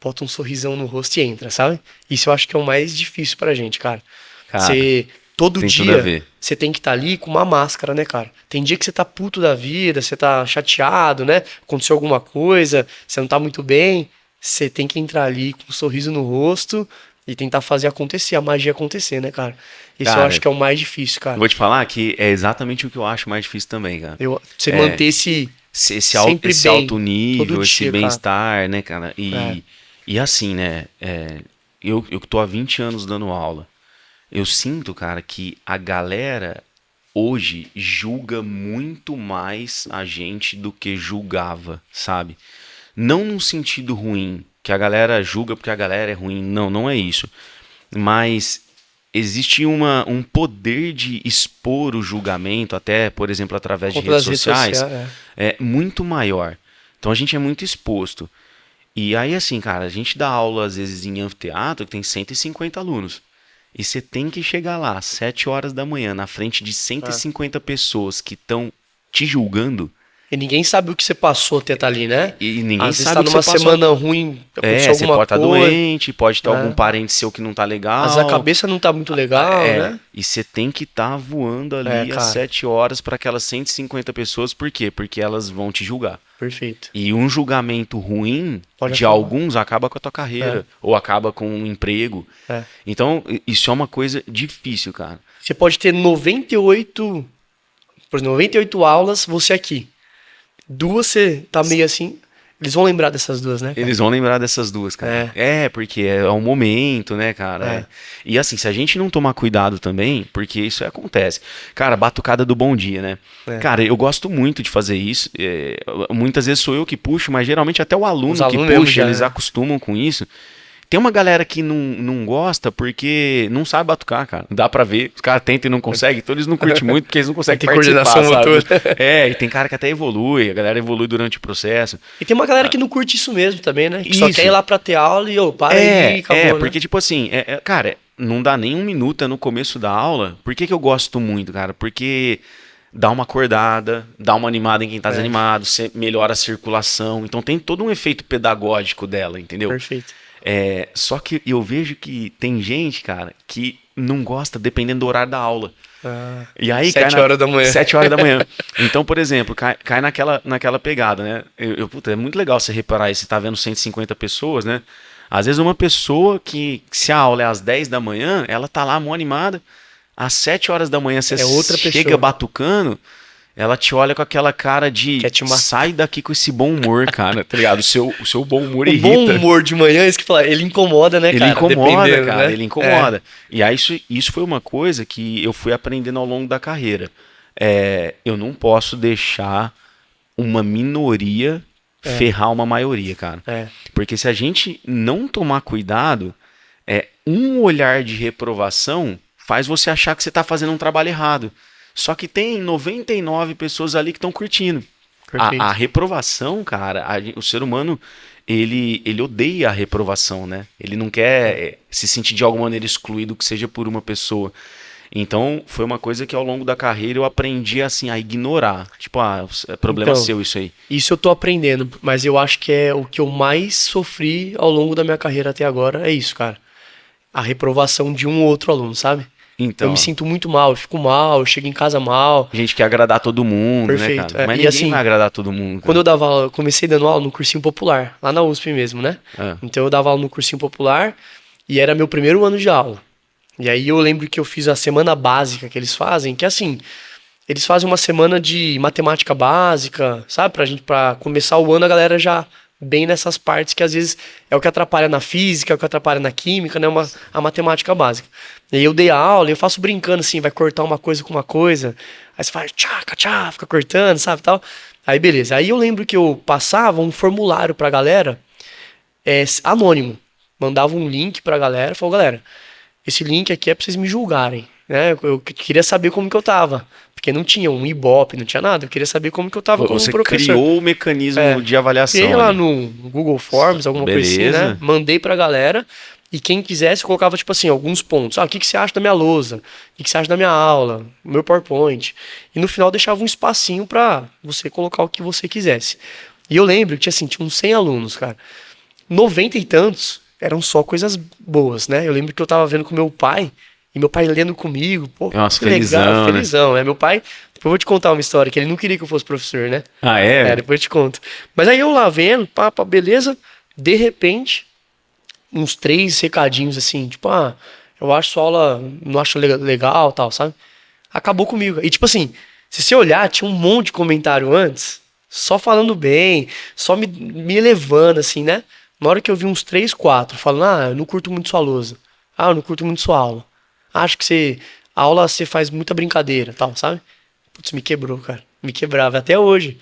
bota um sorrisão no rosto e entra, sabe? Isso eu acho que é o mais difícil pra gente, cara. Cara, Você, todo tem tudo a dia, ver. você tem que estar ali com uma máscara, né, cara? Tem dia que você tá puto da vida, você tá chateado, né? Aconteceu alguma coisa, você não tá muito bem. Você tem que entrar ali com um sorriso no rosto e tentar fazer acontecer, a magia acontecer, né, cara? Isso eu Cara, acho que é o mais difícil, eu cara. vou te falar que é exatamente o que eu acho mais difícil também, cara. Você manter esse sempre Esse bem, alto todo nível, esse dia, cara. bem-estar, né, cara? É, E assim, né? Eu que tô há 20 anos dando aula, eu sinto, cara, que a galera hoje julga muito mais a gente do que julgava, sabe? Não num sentido ruim, que a galera julga porque a galera é ruim. Não, não é isso. Mas existe um poder de expor o julgamento, até, por exemplo, através de conta redes das redes sociais, sociais, muito maior. Então a gente é muito exposto. E aí, assim, cara, a gente dá aula às vezes em anfiteatro que tem 150 alunos. E você tem que chegar lá às 7 horas da manhã, na frente de cento e é. cinquenta pessoas que estão te julgando, E ninguém sabe o que você passou até estar ali, né? e ninguém Às vezes sabe tá o que você numa passou. semana ruim, aconteceu Você alguma pode estar coisa, doente, pode ter algum né? parente seu que não tá Às vezes a legal. cabeça não tá muito legal, né? E você tem que estar voando É, ali às cara, 7 horas para aquelas 150 pessoas. Por quê? Porque elas vão te julgar. perfeito. E um julgamento ruim Pode de acabar. alguns acaba com a tua É, carreira ou acaba com um emprego. é. Então, isso é uma coisa difícil, cara. Você pode ter 98, por exemplo, 98 aulas, você aqui. Duas você tá meio assim. Eles vão lembrar dessas duas, né, cara? Eles vão lembrar dessas duas, cara. Porque é um momento, né, cara? É. E assim, se a gente não tomar cuidado também, porque isso acontece. Cara, batucada do bom dia, né? É. Cara, eu gosto muito de fazer isso. Muitas vezes sou eu que puxo, mas geralmente até o Os aluno que alunos mesmo puxa, já, eles né? acostumam com isso. Tem uma galera que não gosta porque não sabe batucar, cara. Dá pra ver. Os caras tentam e não conseguem, então eles não curtem muito porque eles não Não conseguem tem participar, coordenação sabe? motora. E tem cara que até evolui, a galera evolui durante o processo. E tem uma galera que não curte isso mesmo também, né? Que só Isso. quer ir lá pra ter aula e, para aí, acabou, né? Porque tipo assim, cara, não dá nem um minuto no começo da aula. Por que que eu gosto muito, cara? Porque dá uma acordada, dá uma animada em quem tá É, desanimado, você melhora a circulação. Então tem todo um efeito pedagógico dela, entendeu? perfeito. Só que eu vejo que tem gente, cara, que não gosta dependendo do horário da aula. Ah, E aí 7 horas da manhã. 7 horas da manhã. Então, por exemplo, cai naquela pegada, né? Puta, é muito legal você reparar isso, você tá vendo 150 pessoas, né? Às vezes uma pessoa que, se a aula é às 10 da manhã, ela tá lá mó animada, às 7 horas da manhã você É outra chega pessoa. batucando, ela te olha com aquela cara de Quer te matar. sai daqui com esse bom humor, cara, tá ligado? O seu bom humor O bom irrita. humor de manhã, isso que fala, ele incomoda, né, Ele cara? incomoda, Dependendo, cara, né? ele incomoda. E aí isso foi uma coisa que eu fui aprendendo ao longo da carreira. Eu não posso deixar uma minoria ferrar uma maioria, cara. É. Porque se a gente não tomar cuidado, um olhar de reprovação faz você achar que você está fazendo um trabalho errado. Só que tem 99 pessoas ali que estão curtindo. Perfeito. A reprovação, cara, o ser humano, ele odeia a reprovação, né? Ele não quer se sentir de alguma maneira excluído, que seja por uma pessoa. Então, foi uma coisa que ao longo da carreira eu aprendi, assim, a ignorar. Tipo, é problema Então, seu isso aí. Isso eu tô aprendendo, mas eu acho que é o que eu mais sofri ao longo da minha carreira até agora, é isso, cara. A reprovação de um ou outro aluno, sabe? Eu Então, me sinto muito mal, eu fico mal, eu chego em casa mal. a gente quer agradar todo mundo, né, Perfeito. cara? Mas E ninguém assim, vai agradar todo mundo, Quando cara. eu dava aula, eu comecei dando aula no cursinho popular, lá na USP mesmo, né? É. Então eu dava aula no cursinho popular e era meu primeiro ano de aula. E aí eu lembro que eu fiz a semana básica que eles fazem, que assim, eles fazem uma semana de matemática básica, sabe? Pra começar o ano a galera já bem nessas partes que às vezes é o que atrapalha na física, é o que atrapalha na química, né? A matemática básica. E aí eu dei a aula e eu faço brincando assim, vai cortar uma coisa com uma coisa, aí você faz tchaca, tchá, fica cortando, sabe, tal. Aí beleza. Aí eu lembro que eu passava um formulário pra galera, anônimo. Mandava um link pra galera, falou, galera, esse link aqui é pra vocês me julgarem, né? Eu queria saber como que eu tava. Porque não tinha um Ibope, não tinha nada. Eu queria saber como que eu tava como Você professor. criou o mecanismo de avaliação. Criei lá ali. no Google Forms, alguma coisa assim, Beleza. né? Mandei pra galera. E quem quisesse, colocava, tipo assim, alguns pontos. Ah, o que que você acha da minha lousa? O que que você acha da minha aula? O meu PowerPoint? E no final deixava um espacinho pra você colocar o que você quisesse. E eu lembro que, assim, tinha uns 100 alunos, cara. 90 e tantos eram só coisas boas, né? Eu lembro que eu tava vendo com meu pai, e meu pai lendo comigo. Pô, Nossa, que legal, felizão, né? felizão, né? Meu pai, depois eu vou te contar uma história, que ele não queria que eu fosse professor, né? Ah, é? Depois eu te conto. Mas aí eu lá vendo, pá, beleza. De repente, uns 3 recadinhos assim, tipo, eu acho sua aula, não acho legal, tal, sabe? Acabou comigo. E tipo assim, se você olhar, tinha um monte de comentário antes, só falando bem, só me elevando, assim, né? Na hora que eu vi uns 3, 4, falando, eu não curto muito sua lousa. Eu não curto muito sua aula. Acho que a aula você faz muita brincadeira, tal, sabe? Putz, me quebrou, cara. Me quebrava até hoje.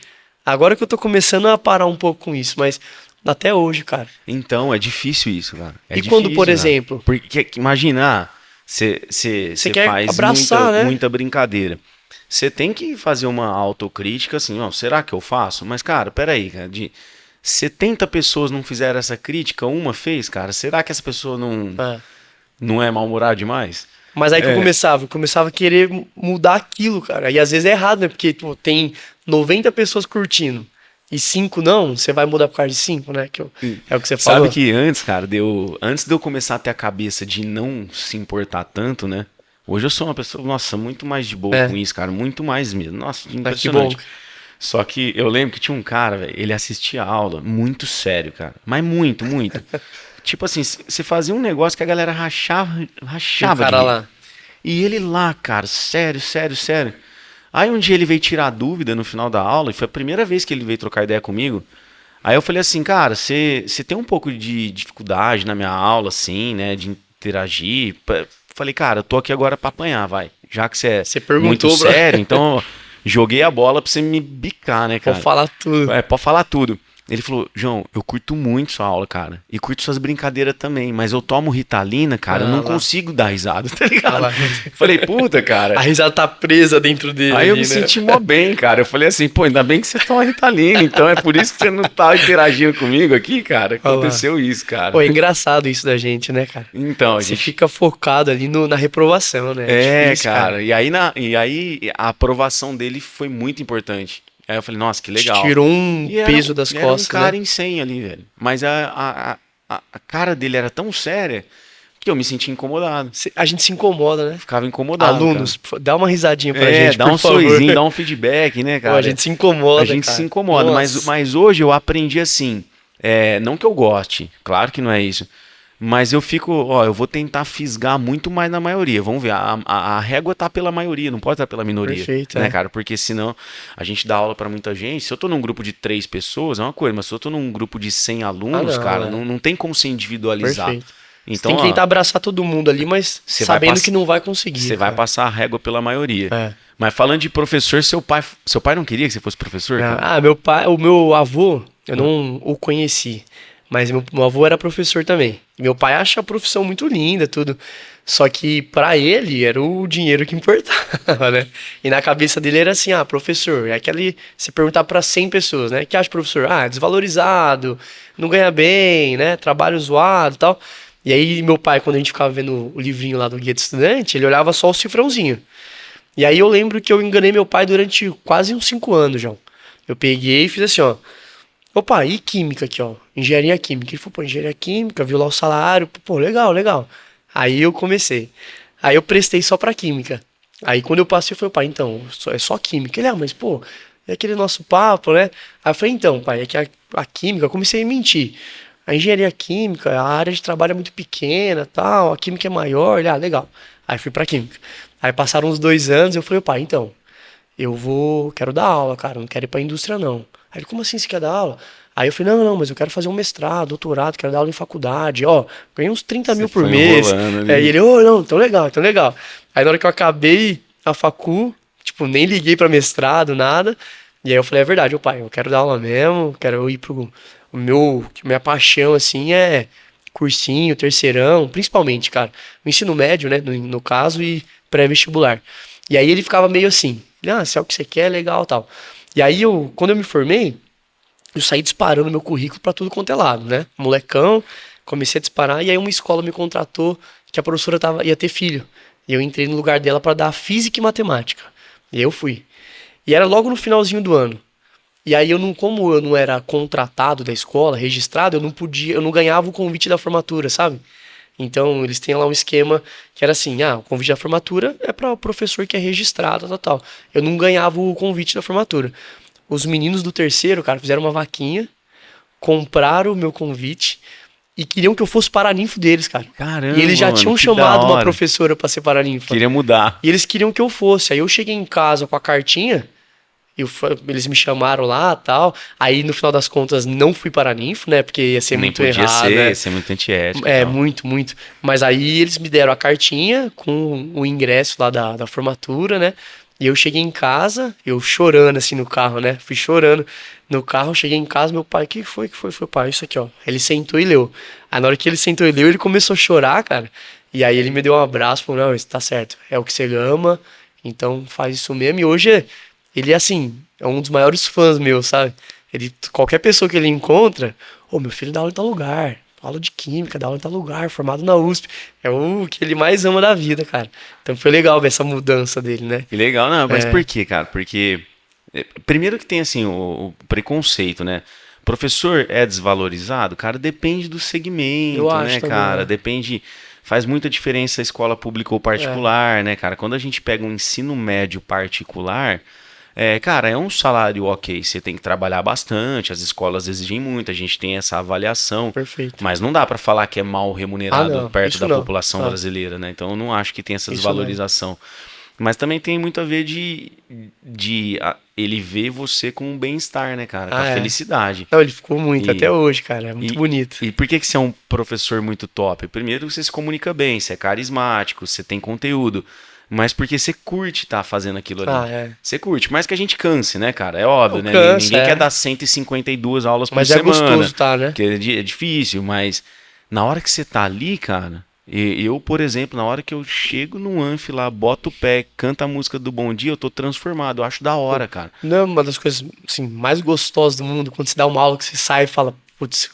Agora que eu tô começando a parar um pouco com isso, mas até hoje, cara. Então, é difícil isso, cara. É E difícil, quando, por cara. exemplo, Porque, imagina, você quer faz abraçar, né? muita brincadeira. Você tem que fazer uma autocrítica, assim, ó, será que eu faço? Mas, cara, peraí, cara, de 70 pessoas não fizeram essa crítica, uma fez, cara, será que essa pessoa É. não é mal-humorada demais? Mas aí que É. eu começava a querer mudar aquilo, cara. E às vezes é errado, né? Porque pô, tem 90 pessoas curtindo e 5 não, você vai mudar por causa de 5, né? É o que você falou. Sabe que antes, cara, antes de eu começar a ter a cabeça de não se importar tanto, né? Hoje eu sou uma pessoa, nossa, muito mais de boa com isso, cara, muito mais mesmo. Nossa, impressionante. bom. Só que eu lembro que tinha um cara, velho, ele assistia a aula muito sério, cara. Mas muito, muito. Tipo assim, você fazia um negócio que a galera rachava O cara de rir. lá. E ele lá, cara, sério, sério, sério. Aí um dia ele veio tirar dúvida no final da aula, e foi a primeira vez que ele veio trocar ideia comigo. Aí eu falei assim, cara, você tem um pouco de dificuldade na minha aula, assim, né, de interagir. Falei, cara, eu tô aqui agora pra apanhar, vai. Já que você Você é perguntou, muito bro. sério, então joguei a bola pra você me bicar, né, cara? Vou falar tudo. Pode falar tudo. Ele falou, João, eu curto muito sua aula, cara. E curto suas brincadeiras também. Mas eu tomo Ritalina, cara, eu não consigo dar risada, tá ligado? Falei, puta, cara. A risada tá presa dentro dele. Aí eu me né? senti mó bem, cara. Eu falei assim, pô, ainda bem que você toma Ritalina. Então é por isso que você não tá interagindo comigo aqui, cara. Aconteceu isso, cara. Pô, é engraçado isso da gente, né, cara? Então, a Você gente... fica focado ali na reprovação, né? Difícil, cara. E aí a aprovação dele foi muito importante. Aí eu falei, nossa, que legal. Tirou um E peso das era costas, um cara né? em 100 ali, velho. Mas a cara dele era tão séria que eu me senti incomodado. A gente se incomoda, né? Ficava incomodado. Alunos, dá uma risadinha pra cara. gente, dá por um favor. sorrisinho, dá um feedback, né, cara? Pô, a gente se incomoda, A gente cara. se incomoda, Nossa. mas hoje eu aprendi assim. Não que eu goste, claro que não é isso. Mas eu fico, eu vou tentar fisgar muito mais na maioria. Vamos ver, a régua tá pela maioria, não pode estar pela minoria. Perfeito, né, cara? Porque senão a gente dá aula pra muita gente. Se eu tô num grupo de 3 pessoas, é uma coisa, mas se eu tô num grupo de 100 alunos, não, cara, é. não tem como ser individualizar. Perfeito. Então, Você tem que tentar abraçar todo mundo ali, mas Você vai sabendo pass- que não vai conseguir. você vai cara. passar a régua pela maioria. É. Mas falando de professor, seu pai não queria que você fosse professor, cara? O meu avô, eu não o conheci, mas meu avô era professor também. E meu pai acha a profissão muito linda, tudo. Só que pra ele era o dinheiro que importava, né? E na cabeça dele era assim, professor, é aquele, se perguntar pra 100 pessoas, né? O que acha professor? Desvalorizado, não ganha bem, né? Trabalho zoado e tal. E aí meu pai, quando a gente ficava vendo o livrinho lá do Guia de Estudante, ele olhava só o cifrãozinho. E aí eu lembro que eu enganei meu pai durante quase uns 5 anos, João. Eu peguei e fiz assim, ó. Opa, e química aqui, ó. Engenharia química. Ele falou, pô, engenharia química, viu lá o salário. Pô, legal, legal. Aí eu comecei. Aí eu prestei só pra química. Aí quando eu passei, eu falei, pai, então, é só química. Ele, mas pô, é aquele nosso papo, né? Aí eu falei, então, pai, é que a química, eu comecei a mentir. A engenharia química, a área de trabalho é muito pequena, tal, a química é maior. Ele, legal. Aí fui pra química. Aí passaram uns 2 anos, eu falei, pai, então, quero dar aula, cara, não quero ir pra indústria, não. Aí ele, como assim você quer dar aula? Aí eu falei, não, mas eu quero fazer um mestrado, doutorado, quero dar aula em faculdade, ganhei uns 30 mil por foi mês. enrolando ali. Aí ele, não, então legal, então legal. Aí na hora que eu acabei a facu, tipo, nem liguei pra mestrado, nada. E aí eu falei, é verdade, pai, eu quero dar aula mesmo, quero ir minha paixão, assim, é cursinho, terceirão, principalmente, cara, o ensino médio, né, no caso, e pré-vestibular. E aí ele ficava meio assim, se é o que você quer, legal, tal. E aí quando eu me formei, eu saí disparando meu currículo pra tudo quanto é lado, né? Molecão, comecei a disparar, e aí uma escola me contratou que a professora ia ter filho. E eu entrei no lugar dela pra dar física e matemática. E aí eu fui. E era logo no finalzinho do ano. E aí como eu não era contratado da escola, registrado, eu não ganhava o convite da formatura, sabe? Então eles têm lá um esquema que era assim, o convite da formatura é para o professor que é registrado, tal. Eu não ganhava o convite da formatura. Os meninos do terceiro, cara, fizeram uma vaquinha, compraram o meu convite e queriam que eu fosse paraninfo deles, cara. Caramba, e eles já mano, tinham que chamado da uma hora. professora pra ser paraninfo. Queria mudar. E eles queriam que eu fosse. Aí eu cheguei em casa com a cartinha, eles me chamaram lá e tal. Aí no final das contas não fui paraninfo, né? Porque ia ser Nem muito podia errado. ser, Né? ia ser muito antiético. É, Então. muito. Mas aí eles me deram a cartinha com o ingresso lá da formatura, né? E eu cheguei em casa, eu chorando assim no carro, né? Fui chorando no carro, cheguei em casa, meu pai, que foi, pai? Isso aqui, ó. Ele sentou e leu. Aí na hora que ele sentou e leu, ele começou a chorar, cara. E aí ele me deu um abraço, falou, não, isso tá certo. É o que você ama, então faz isso mesmo. E hoje ele, assim, é um dos maiores fãs meus, sabe? Qualquer pessoa que ele encontra, meu filho dá aula em tal lugar. Aula de química, dá aula em tal lugar, formado na USP. É o que ele mais ama da vida, cara. Então foi legal ver essa mudança dele, né? Que legal, não, mas por quê, cara? Porque, primeiro que tem, assim, o preconceito, né? Professor é desvalorizado? Cara, depende do segmento, Eu acho né, também, cara? né? Depende, faz muita diferença a escola pública ou particular, né, cara? Quando a gente pega um ensino médio particular, cara, é um salário ok, você tem que trabalhar bastante, as escolas exigem muito, a gente tem essa avaliação, Perfeito. mas não dá pra falar que é mal remunerado Não, perto isso da não. população brasileira, né? Então eu não acho que tem essa Isso não. desvalorização. Mas também tem muito a ver ele ver você com um bem-estar, né, cara? Com a felicidade. Não, ele ficou muito, E- até hoje, cara. É muito bonito. E por que você é um professor muito top? Primeiro, você se comunica bem, você é carismático, você tem conteúdo. Mas porque você curte estar fazendo aquilo ali. Você curte. Mais que a gente canse, né, cara? É óbvio, né? Ninguém quer dar 152 aulas por semana. Mas é gostoso, tá, né? Porque é difícil, mas na hora que você tá ali, cara... Eu, por exemplo, na hora que eu chego no Anf lá, boto o pé, canta a música do Bom Dia, eu tô transformado. Eu acho da hora, cara. Não é uma das coisas assim, mais gostosas do mundo, quando você dá uma aula que você sai e fala, putz,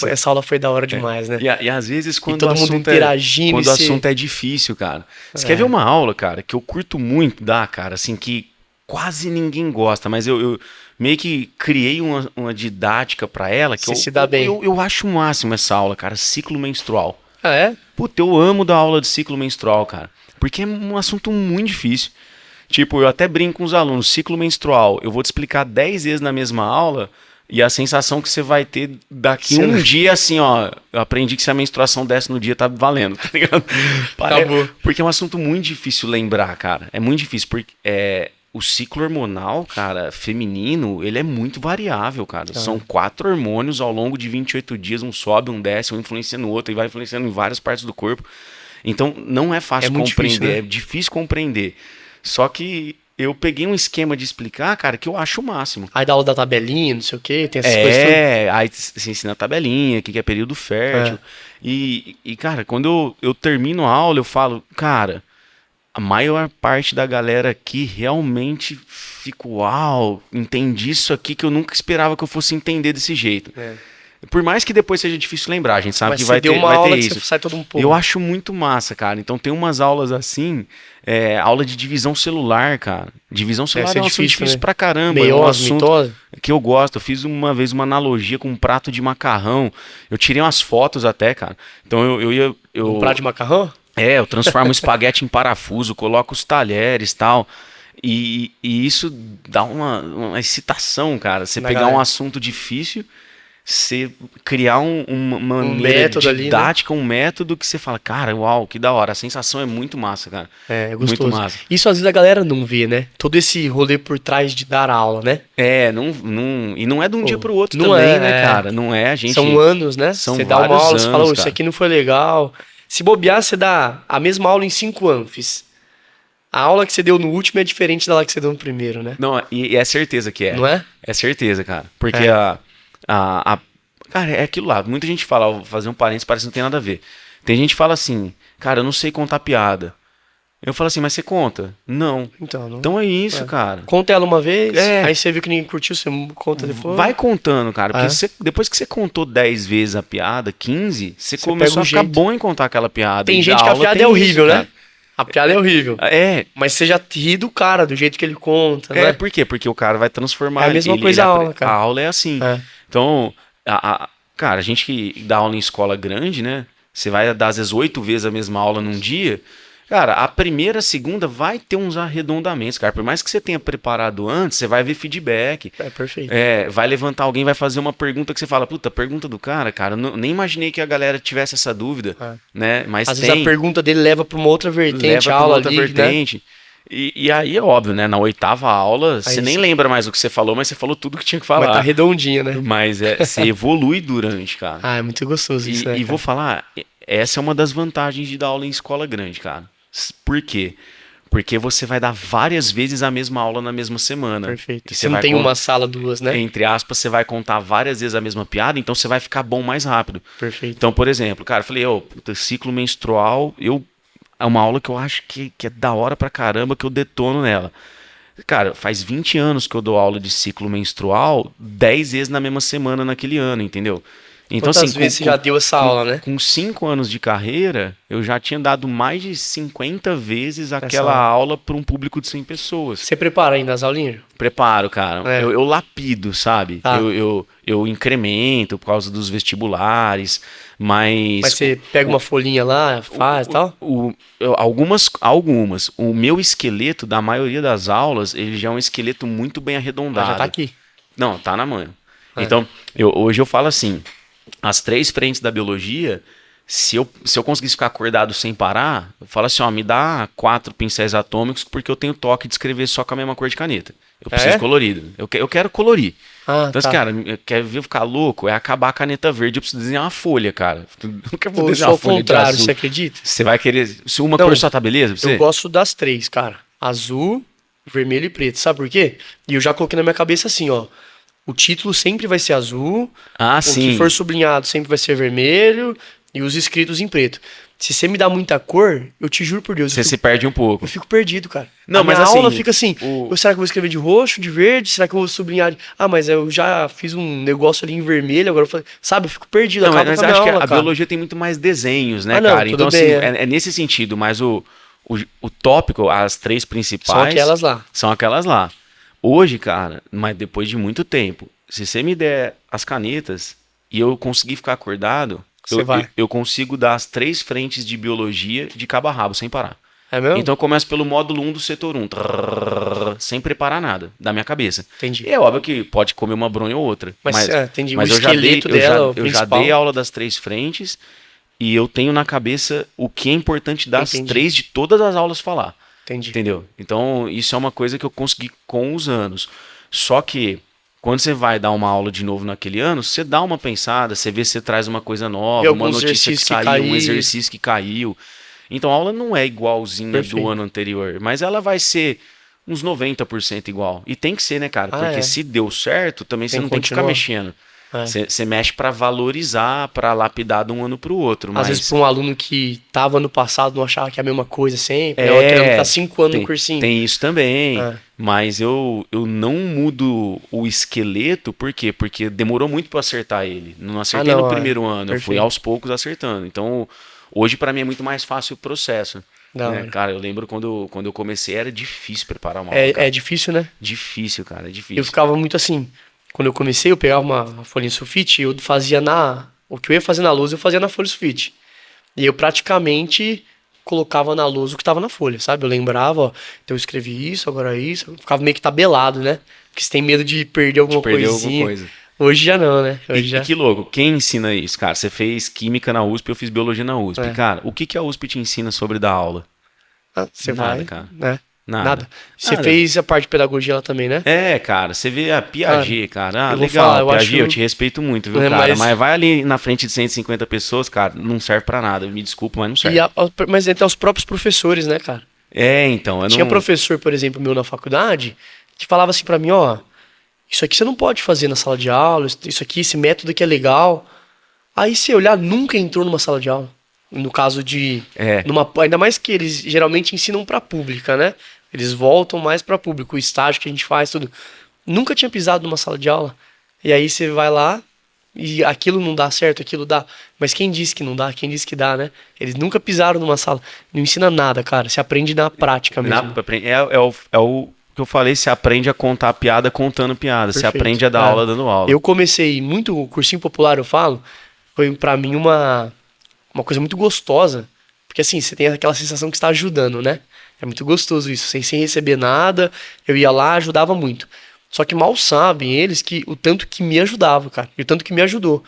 essa aula foi da hora demais, né? E às vezes quando todo o mundo assunto interagindo. quando o assunto é difícil, cara. Você quer ver uma aula, cara, que eu curto muito dar, cara, assim, que quase ninguém gosta, mas eu meio que criei uma didática pra ela que você se dá bem. Eu acho o máximo essa aula, cara, ciclo menstrual. Ah, é? Puta, eu amo dar aula de ciclo menstrual, cara. Porque é um assunto muito difícil. Tipo, eu até brinco com os alunos, ciclo menstrual, eu vou te explicar 10 vezes na mesma aula e a sensação que você vai ter daqui um dia, assim, ó, eu aprendi que se a menstruação desce no dia, tá valendo, tá ligado? Acabou. Porque é um assunto muito difícil lembrar, cara. É muito difícil, porque o ciclo hormonal, cara, feminino, ele é muito variável, cara. São 4 hormônios ao longo de 28 dias, um sobe, um desce, um influencia no outro e vai influenciando em várias partes do corpo. Então, não é fácil compreender, difícil, né? é difícil compreender. Só que eu peguei um esquema de explicar, cara, que eu acho o máximo. Aí dá aula da tabelinha, não sei o quê, tem essas coisas. Aí você ensina a tabelinha, o que é período fértil. E, cara, quando eu termino a aula, eu falo, cara, a maior parte da galera aqui realmente fica, uau, entendi isso aqui que eu nunca esperava que eu fosse entender desse jeito. Por mais que depois seja difícil lembrar, a gente sabe Mas que vai ter, uma vai aula ter que isso. você sai todo um pouco. Eu acho muito massa, cara. Então tem umas aulas assim, aula de divisão celular, cara. Divisão celular é um assunto difícil pra caramba. É um assunto mitose. que eu gosto. Eu fiz uma vez uma analogia com um prato de macarrão. Eu tirei umas fotos até, cara. Então eu ia... Um prato de macarrão? Eu transformo o espaguete em parafuso, coloco os talheres e tal. E isso dá uma excitação, cara. Você pegar um assunto difícil, você criar uma maneira didática, ali, né? Um método que você fala, cara, uau, que da hora. A sensação é muito massa, cara. É gostoso. Muito massa. Isso às vezes a galera não vê, né? Todo esse rolê por trás de dar aula, né? E não é de um dia pro outro também, né, cara? Não é, a gente... São anos, né? Você dá uma aula, você fala, isso aqui não foi legal... Se bobear, você dá a mesma aula em 5 Anfis. A aula que você deu no último é diferente da aula que você deu no primeiro, né? Não, e é certeza que é. Não é? É certeza, cara. Porque cara, é aquilo lá. Muita gente fala, vou fazer um parênteses, parece que não tem nada a ver. Tem gente que fala assim, cara, eu não sei contar piada. Eu falo assim, mas você conta? Não. Então, não. Então é isso, cara. Conta ela uma vez, É. aí você viu que ninguém curtiu, você conta depois. Vai contando, cara. Porque É. depois que você contou 10 vezes a piada, 15, você Você começou pega o a ficar jeito. bom em contar aquela piada. Tem E gente da que a aula piada tem é horrível, isso, né? cara. A piada é horrível. É. Mas você já ri do cara, do jeito que ele conta, né? Por quê? Porque o cara vai transformar. É a mesma coisa a aula, cara. A aula é assim. É. Então, cara, a gente que dá aula em escola grande, né? Você vai dar às vezes 8 vezes a mesma aula num dia. Cara, a primeira, a segunda vai ter uns arredondamentos, cara. Por mais que você tenha preparado antes, você vai ver feedback. É perfeito. Vai levantar alguém, vai fazer uma pergunta que você fala, puta, pergunta do cara, nem imaginei que a galera tivesse essa dúvida, né? Mas Às vezes a pergunta dele leva pra uma outra vertente, leva a pra aula outra ali, né? vertente. E aí é óbvio, né? Na 8ª aula, você nem lembra mais o que você falou, mas você falou tudo que tinha que falar. Mas tá redondinha, né? Mas você evolui durante, cara. Ah, é muito gostoso isso, né? E vou falar, essa é uma das vantagens de dar aula em escola grande, cara. Por quê? Porque você vai dar várias vezes a mesma aula na mesma semana. Perfeito. E Você não tem uma sala, duas, né? Entre aspas, você vai contar várias vezes a mesma piada, então você vai ficar bom mais rápido. Perfeito. Então, por exemplo, cara, eu falei, ciclo menstrual, é uma aula que eu acho que é da hora pra caramba, que eu detono nela. Cara, faz 20 anos que eu dou aula de ciclo menstrual, 10 vezes na mesma semana naquele ano, entendeu? Então, Quantas assim, vezes você já deu essa aula, né? Com 5 anos de carreira, eu já tinha dado mais de 50 vezes aquela aula para um público de 100 pessoas. Você prepara ainda as aulinhas? Preparo, cara. É. Eu lapido, sabe? Tá. Eu incremento por causa dos vestibulares, mas você pega uma folhinha lá, faz e tal? Algumas. O meu esqueleto, da maioria das aulas, ele já é um esqueleto muito bem arredondado. Já tá aqui. Não, tá na mão. Então, hoje eu falo assim, as 3 frentes da biologia, se eu conseguisse ficar acordado sem parar, eu falo assim, me dá 4 pincéis atômicos, porque eu tenho toque de escrever só com a mesma cor de caneta. Eu preciso colorido. Eu quero colorir. Então, cara, quer ver eu ficar louco? É acabar a caneta verde, eu preciso desenhar uma folha, cara. Eu não quero desenhar uma folha de contrário, azul. você acredita? Você vai querer... Se uma cor só tá beleza pra você? Eu gosto das 3, cara. Azul, vermelho e preto. Sabe por quê? E eu já coloquei na minha cabeça assim, ó. O título sempre vai ser azul. Sim. O que for sublinhado sempre vai ser vermelho. E os escritos em preto. Se você me dá muita cor, eu te juro por Deus. Você se perde um pouco. Eu fico perdido, cara. Não, mas assim, a aula fica assim. Será que eu vou escrever de roxo, de verde? Será que eu vou sublinhar? Mas eu já fiz um negócio ali em vermelho, agora eu falei. Sabe, eu fico perdido. Não, mas acho que a cara. biologia tem muito mais desenhos, né, não, cara? Então, bem, assim, é nesse sentido, mas o tópico, as 3 principais. São aquelas lá. Hoje, cara, mas depois de muito tempo, se você me der as canetas e eu conseguir ficar acordado, eu consigo dar as 3 frentes de biologia de cabo a rabo, sem parar. É mesmo? Então eu começo pelo módulo 1 do setor 1, sem preparar nada, da minha cabeça. Entendi. E é óbvio que pode comer uma bronha ou outra. Entendi. Mas o esqueleto dela, eu já dei aula das 3 frentes e eu tenho na cabeça o que é importante das 3 de todas as aulas falar. Entendi. Entendeu? Então isso é uma coisa que eu consegui com os anos. Só que quando você vai dar uma aula de novo naquele ano, você dá uma pensada, você vê se você traz uma coisa nova, uma notícia que saiu, um exercício que caiu. Então a aula não é igualzinha do ano anterior, mas ela vai ser uns 90% igual. E tem que ser, né, cara? Porque se deu certo, também você não tem que ficar mexendo. Você mexe pra valorizar, pra lapidar de um ano pro outro. Às vezes pra um aluno que tava no passado não achava que é a mesma coisa sempre, o outro tá 5 anos no cursinho. Tem isso também, mas eu não mudo o esqueleto, por quê? Porque demorou muito pra acertar ele. Não acertei no primeiro ano, eu fui aos poucos acertando. Então, hoje pra mim é muito mais fácil o processo. Né? Cara, eu lembro quando eu comecei, era difícil preparar uma aula. É difícil, né? Difícil, cara, é difícil. Eu ficava muito assim... Quando eu comecei, eu pegava uma folhinha sulfite e eu fazia o que eu ia fazer na lousa, eu fazia na folha sulfite. E eu praticamente colocava na lousa o que estava na folha, sabe? Eu lembrava, ó, então eu escrevi isso, agora isso. Eu ficava meio que tabelado, né? Porque você tem medo de perder alguma coisinha. Hoje já não, né? E que louco, quem ensina isso, cara? Você fez química na USP, eu fiz biologia na USP. Cara, o que a USP te ensina sobre dar aula? Você Nada, vai, cara. né? Nada. Você fez a parte de pedagogia lá também, né? Cara, você vê a Piaget, cara. eu Legal, Piaget, eu te respeito muito, viu, cara? Mas vai ali na frente de 150 pessoas, cara, não serve pra nada. Me desculpa, mas não serve. Mas até os próprios professores, né, cara? Então. Tinha professor, por exemplo, meu na faculdade, que falava assim pra mim, ó, isso aqui você não pode fazer na sala de aula, isso aqui, esse método aqui é legal. Aí, se olhar, nunca entrou numa sala de aula. No caso de... É. Ainda mais que eles geralmente ensinam pra pública, né? Eles voltam mais pra público. O estágio que a gente faz, tudo. Nunca tinha pisado numa sala de aula. E aí você vai lá e aquilo não dá certo, aquilo dá. Mas quem disse que não dá? Quem disse que dá, né? Eles nunca pisaram numa sala. Não ensina nada, cara. Você aprende na prática mesmo. É o que eu falei, você aprende a contar piada contando piada. Você Perfeito. aprende a dar aula dando aula. Eu comecei muito, o cursinho popular, eu falo, foi pra mim uma coisa muito gostosa. Porque assim, você tem aquela sensação que está ajudando, né? É muito gostoso isso. Sem receber nada, eu ia lá, ajudava muito. Só que mal sabem eles que o tanto que me ajudava, cara. E o tanto que me ajudou.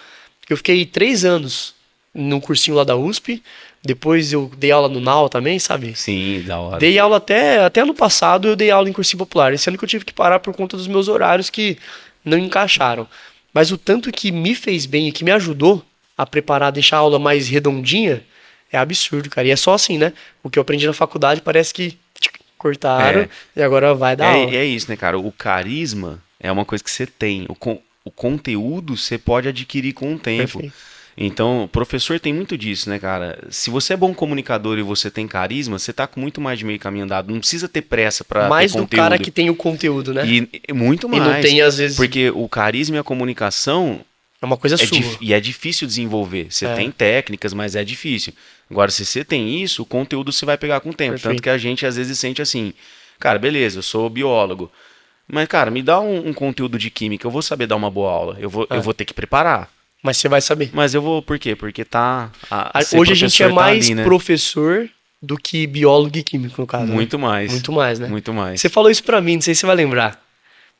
Eu fiquei 3 anos num cursinho lá da USP. Depois eu dei aula no NAU também, sabe? Sim, da hora. Dei aula até ano passado, eu dei aula em cursinho popular. Esse ano que eu tive que parar por conta dos meus horários que não encaixaram. Mas o tanto que me fez bem e que me ajudou a preparar, deixar a aula mais redondinha, é absurdo, cara. E é só assim, né? O que eu aprendi na faculdade parece que cortaram e agora vai dar aula. É isso, né, cara? O carisma é uma coisa que você tem. O conteúdo você pode adquirir com o tempo. Perfeito. Então, o professor tem muito disso, né, cara? Se você é bom comunicador e você tem carisma, você tá com muito mais de meio caminho andado. Não precisa ter pressa pra Mais ter do conteúdo. cara que tem o conteúdo, né? E muito mais. E não tem, às vezes... Porque o carisma e a comunicação É uma coisa sua. e é difícil desenvolver. Você tem técnicas, mas é difícil. Agora, se você tem isso, o conteúdo você vai pegar com o tempo. Perfeito. Tanto que a gente às vezes sente assim, cara, beleza, eu sou biólogo. Mas, cara, me dá um conteúdo de química, eu vou saber dar uma boa aula. Eu vou ter que preparar. Mas você vai saber. Mas eu vou, por quê? Porque tá... Hoje a gente é mais ali, né? professor do que biólogo e químico, no caso. Muito né? mais. Muito mais, né? Muito mais. Você falou isso pra mim, não sei se você vai lembrar.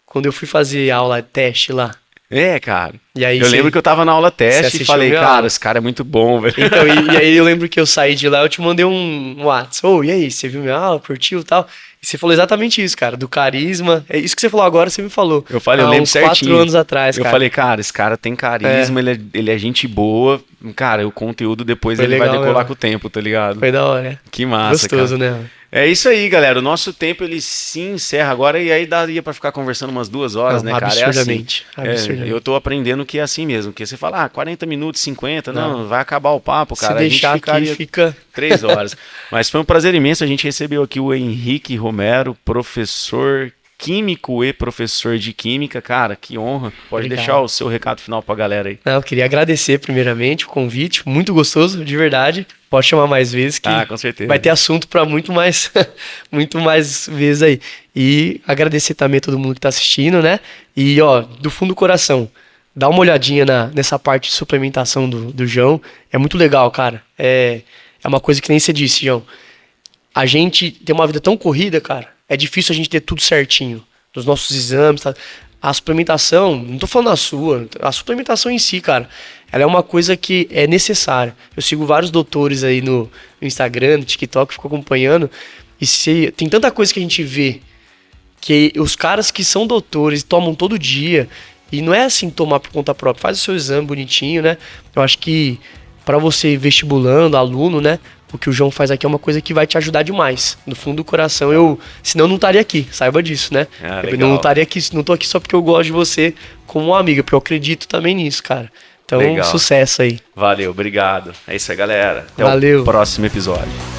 Quando eu fui fazer aula teste lá. É, cara. E aí eu lembro que eu tava na aula teste e assistiu falei, minha cara, aula? esse cara é muito bom, velho. Então, e aí eu lembro que eu saí de lá, eu te mandei um WhatsApp. Ô, e aí, você viu minha aula, curtiu e tal? E você falou exatamente isso, cara, do carisma. É isso que você falou agora, você me falou. Eu falei, eu há lembro uns certinho. 4 anos atrás, Eu cara. falei, cara, esse cara tem carisma, ele é gente boa. Cara, o conteúdo depois Foi ele vai legal decolar mesmo. com o tempo, tá ligado? Foi da hora, né? Que massa, Gostoso, cara. né? É isso aí, galera. O nosso tempo ele se encerra agora e aí daria pra ficar conversando umas 2 horas, Não, né, cara? absurdamente, É assim. absurdamente. Eu tô aprendendo que é assim mesmo. Porque você fala, 40 minutos, 50, não, vai acabar o papo, cara. Se deixar a gente aqui, ficaria fica... 3 horas. Mas foi um prazer imenso. A gente recebeu aqui o Henrique Romero, professor químico e professor de química. Cara, que honra. Pode Obrigado. deixar o seu recado final pra galera aí. Não, eu queria agradecer primeiramente o convite, muito gostoso, de verdade. Pode chamar mais vezes que Com certeza. vai ter assunto para muito mais muito mais vezes aí. E agradecer também a todo mundo que tá assistindo, né? E ó, do fundo do coração, dá uma olhadinha nessa parte de suplementação do João. É muito legal, cara. É uma coisa que nem você disse, João. A gente tem uma vida tão corrida, cara. É difícil a gente ter tudo certinho. Nos nossos exames, tá? A suplementação, não tô falando a sua, a suplementação em si, cara, ela é uma coisa que é necessária. Eu sigo vários doutores aí no Instagram, no TikTok, fico acompanhando. E tem tanta coisa que a gente vê que os caras que são doutores tomam todo dia. E não é assim tomar por conta própria. Faz o seu exame bonitinho, né? Eu acho que para você vestibulando, aluno, né? O que o João faz aqui é uma coisa que vai te ajudar demais. No fundo do coração, senão eu não estaria aqui, saiba disso, né? Eu legal. não estaria aqui, não tô aqui só porque eu gosto de você como uma amiga, porque eu acredito também nisso, cara. Então, Legal. sucesso aí. Valeu, obrigado. É isso aí, galera. Até Valeu. o próximo episódio.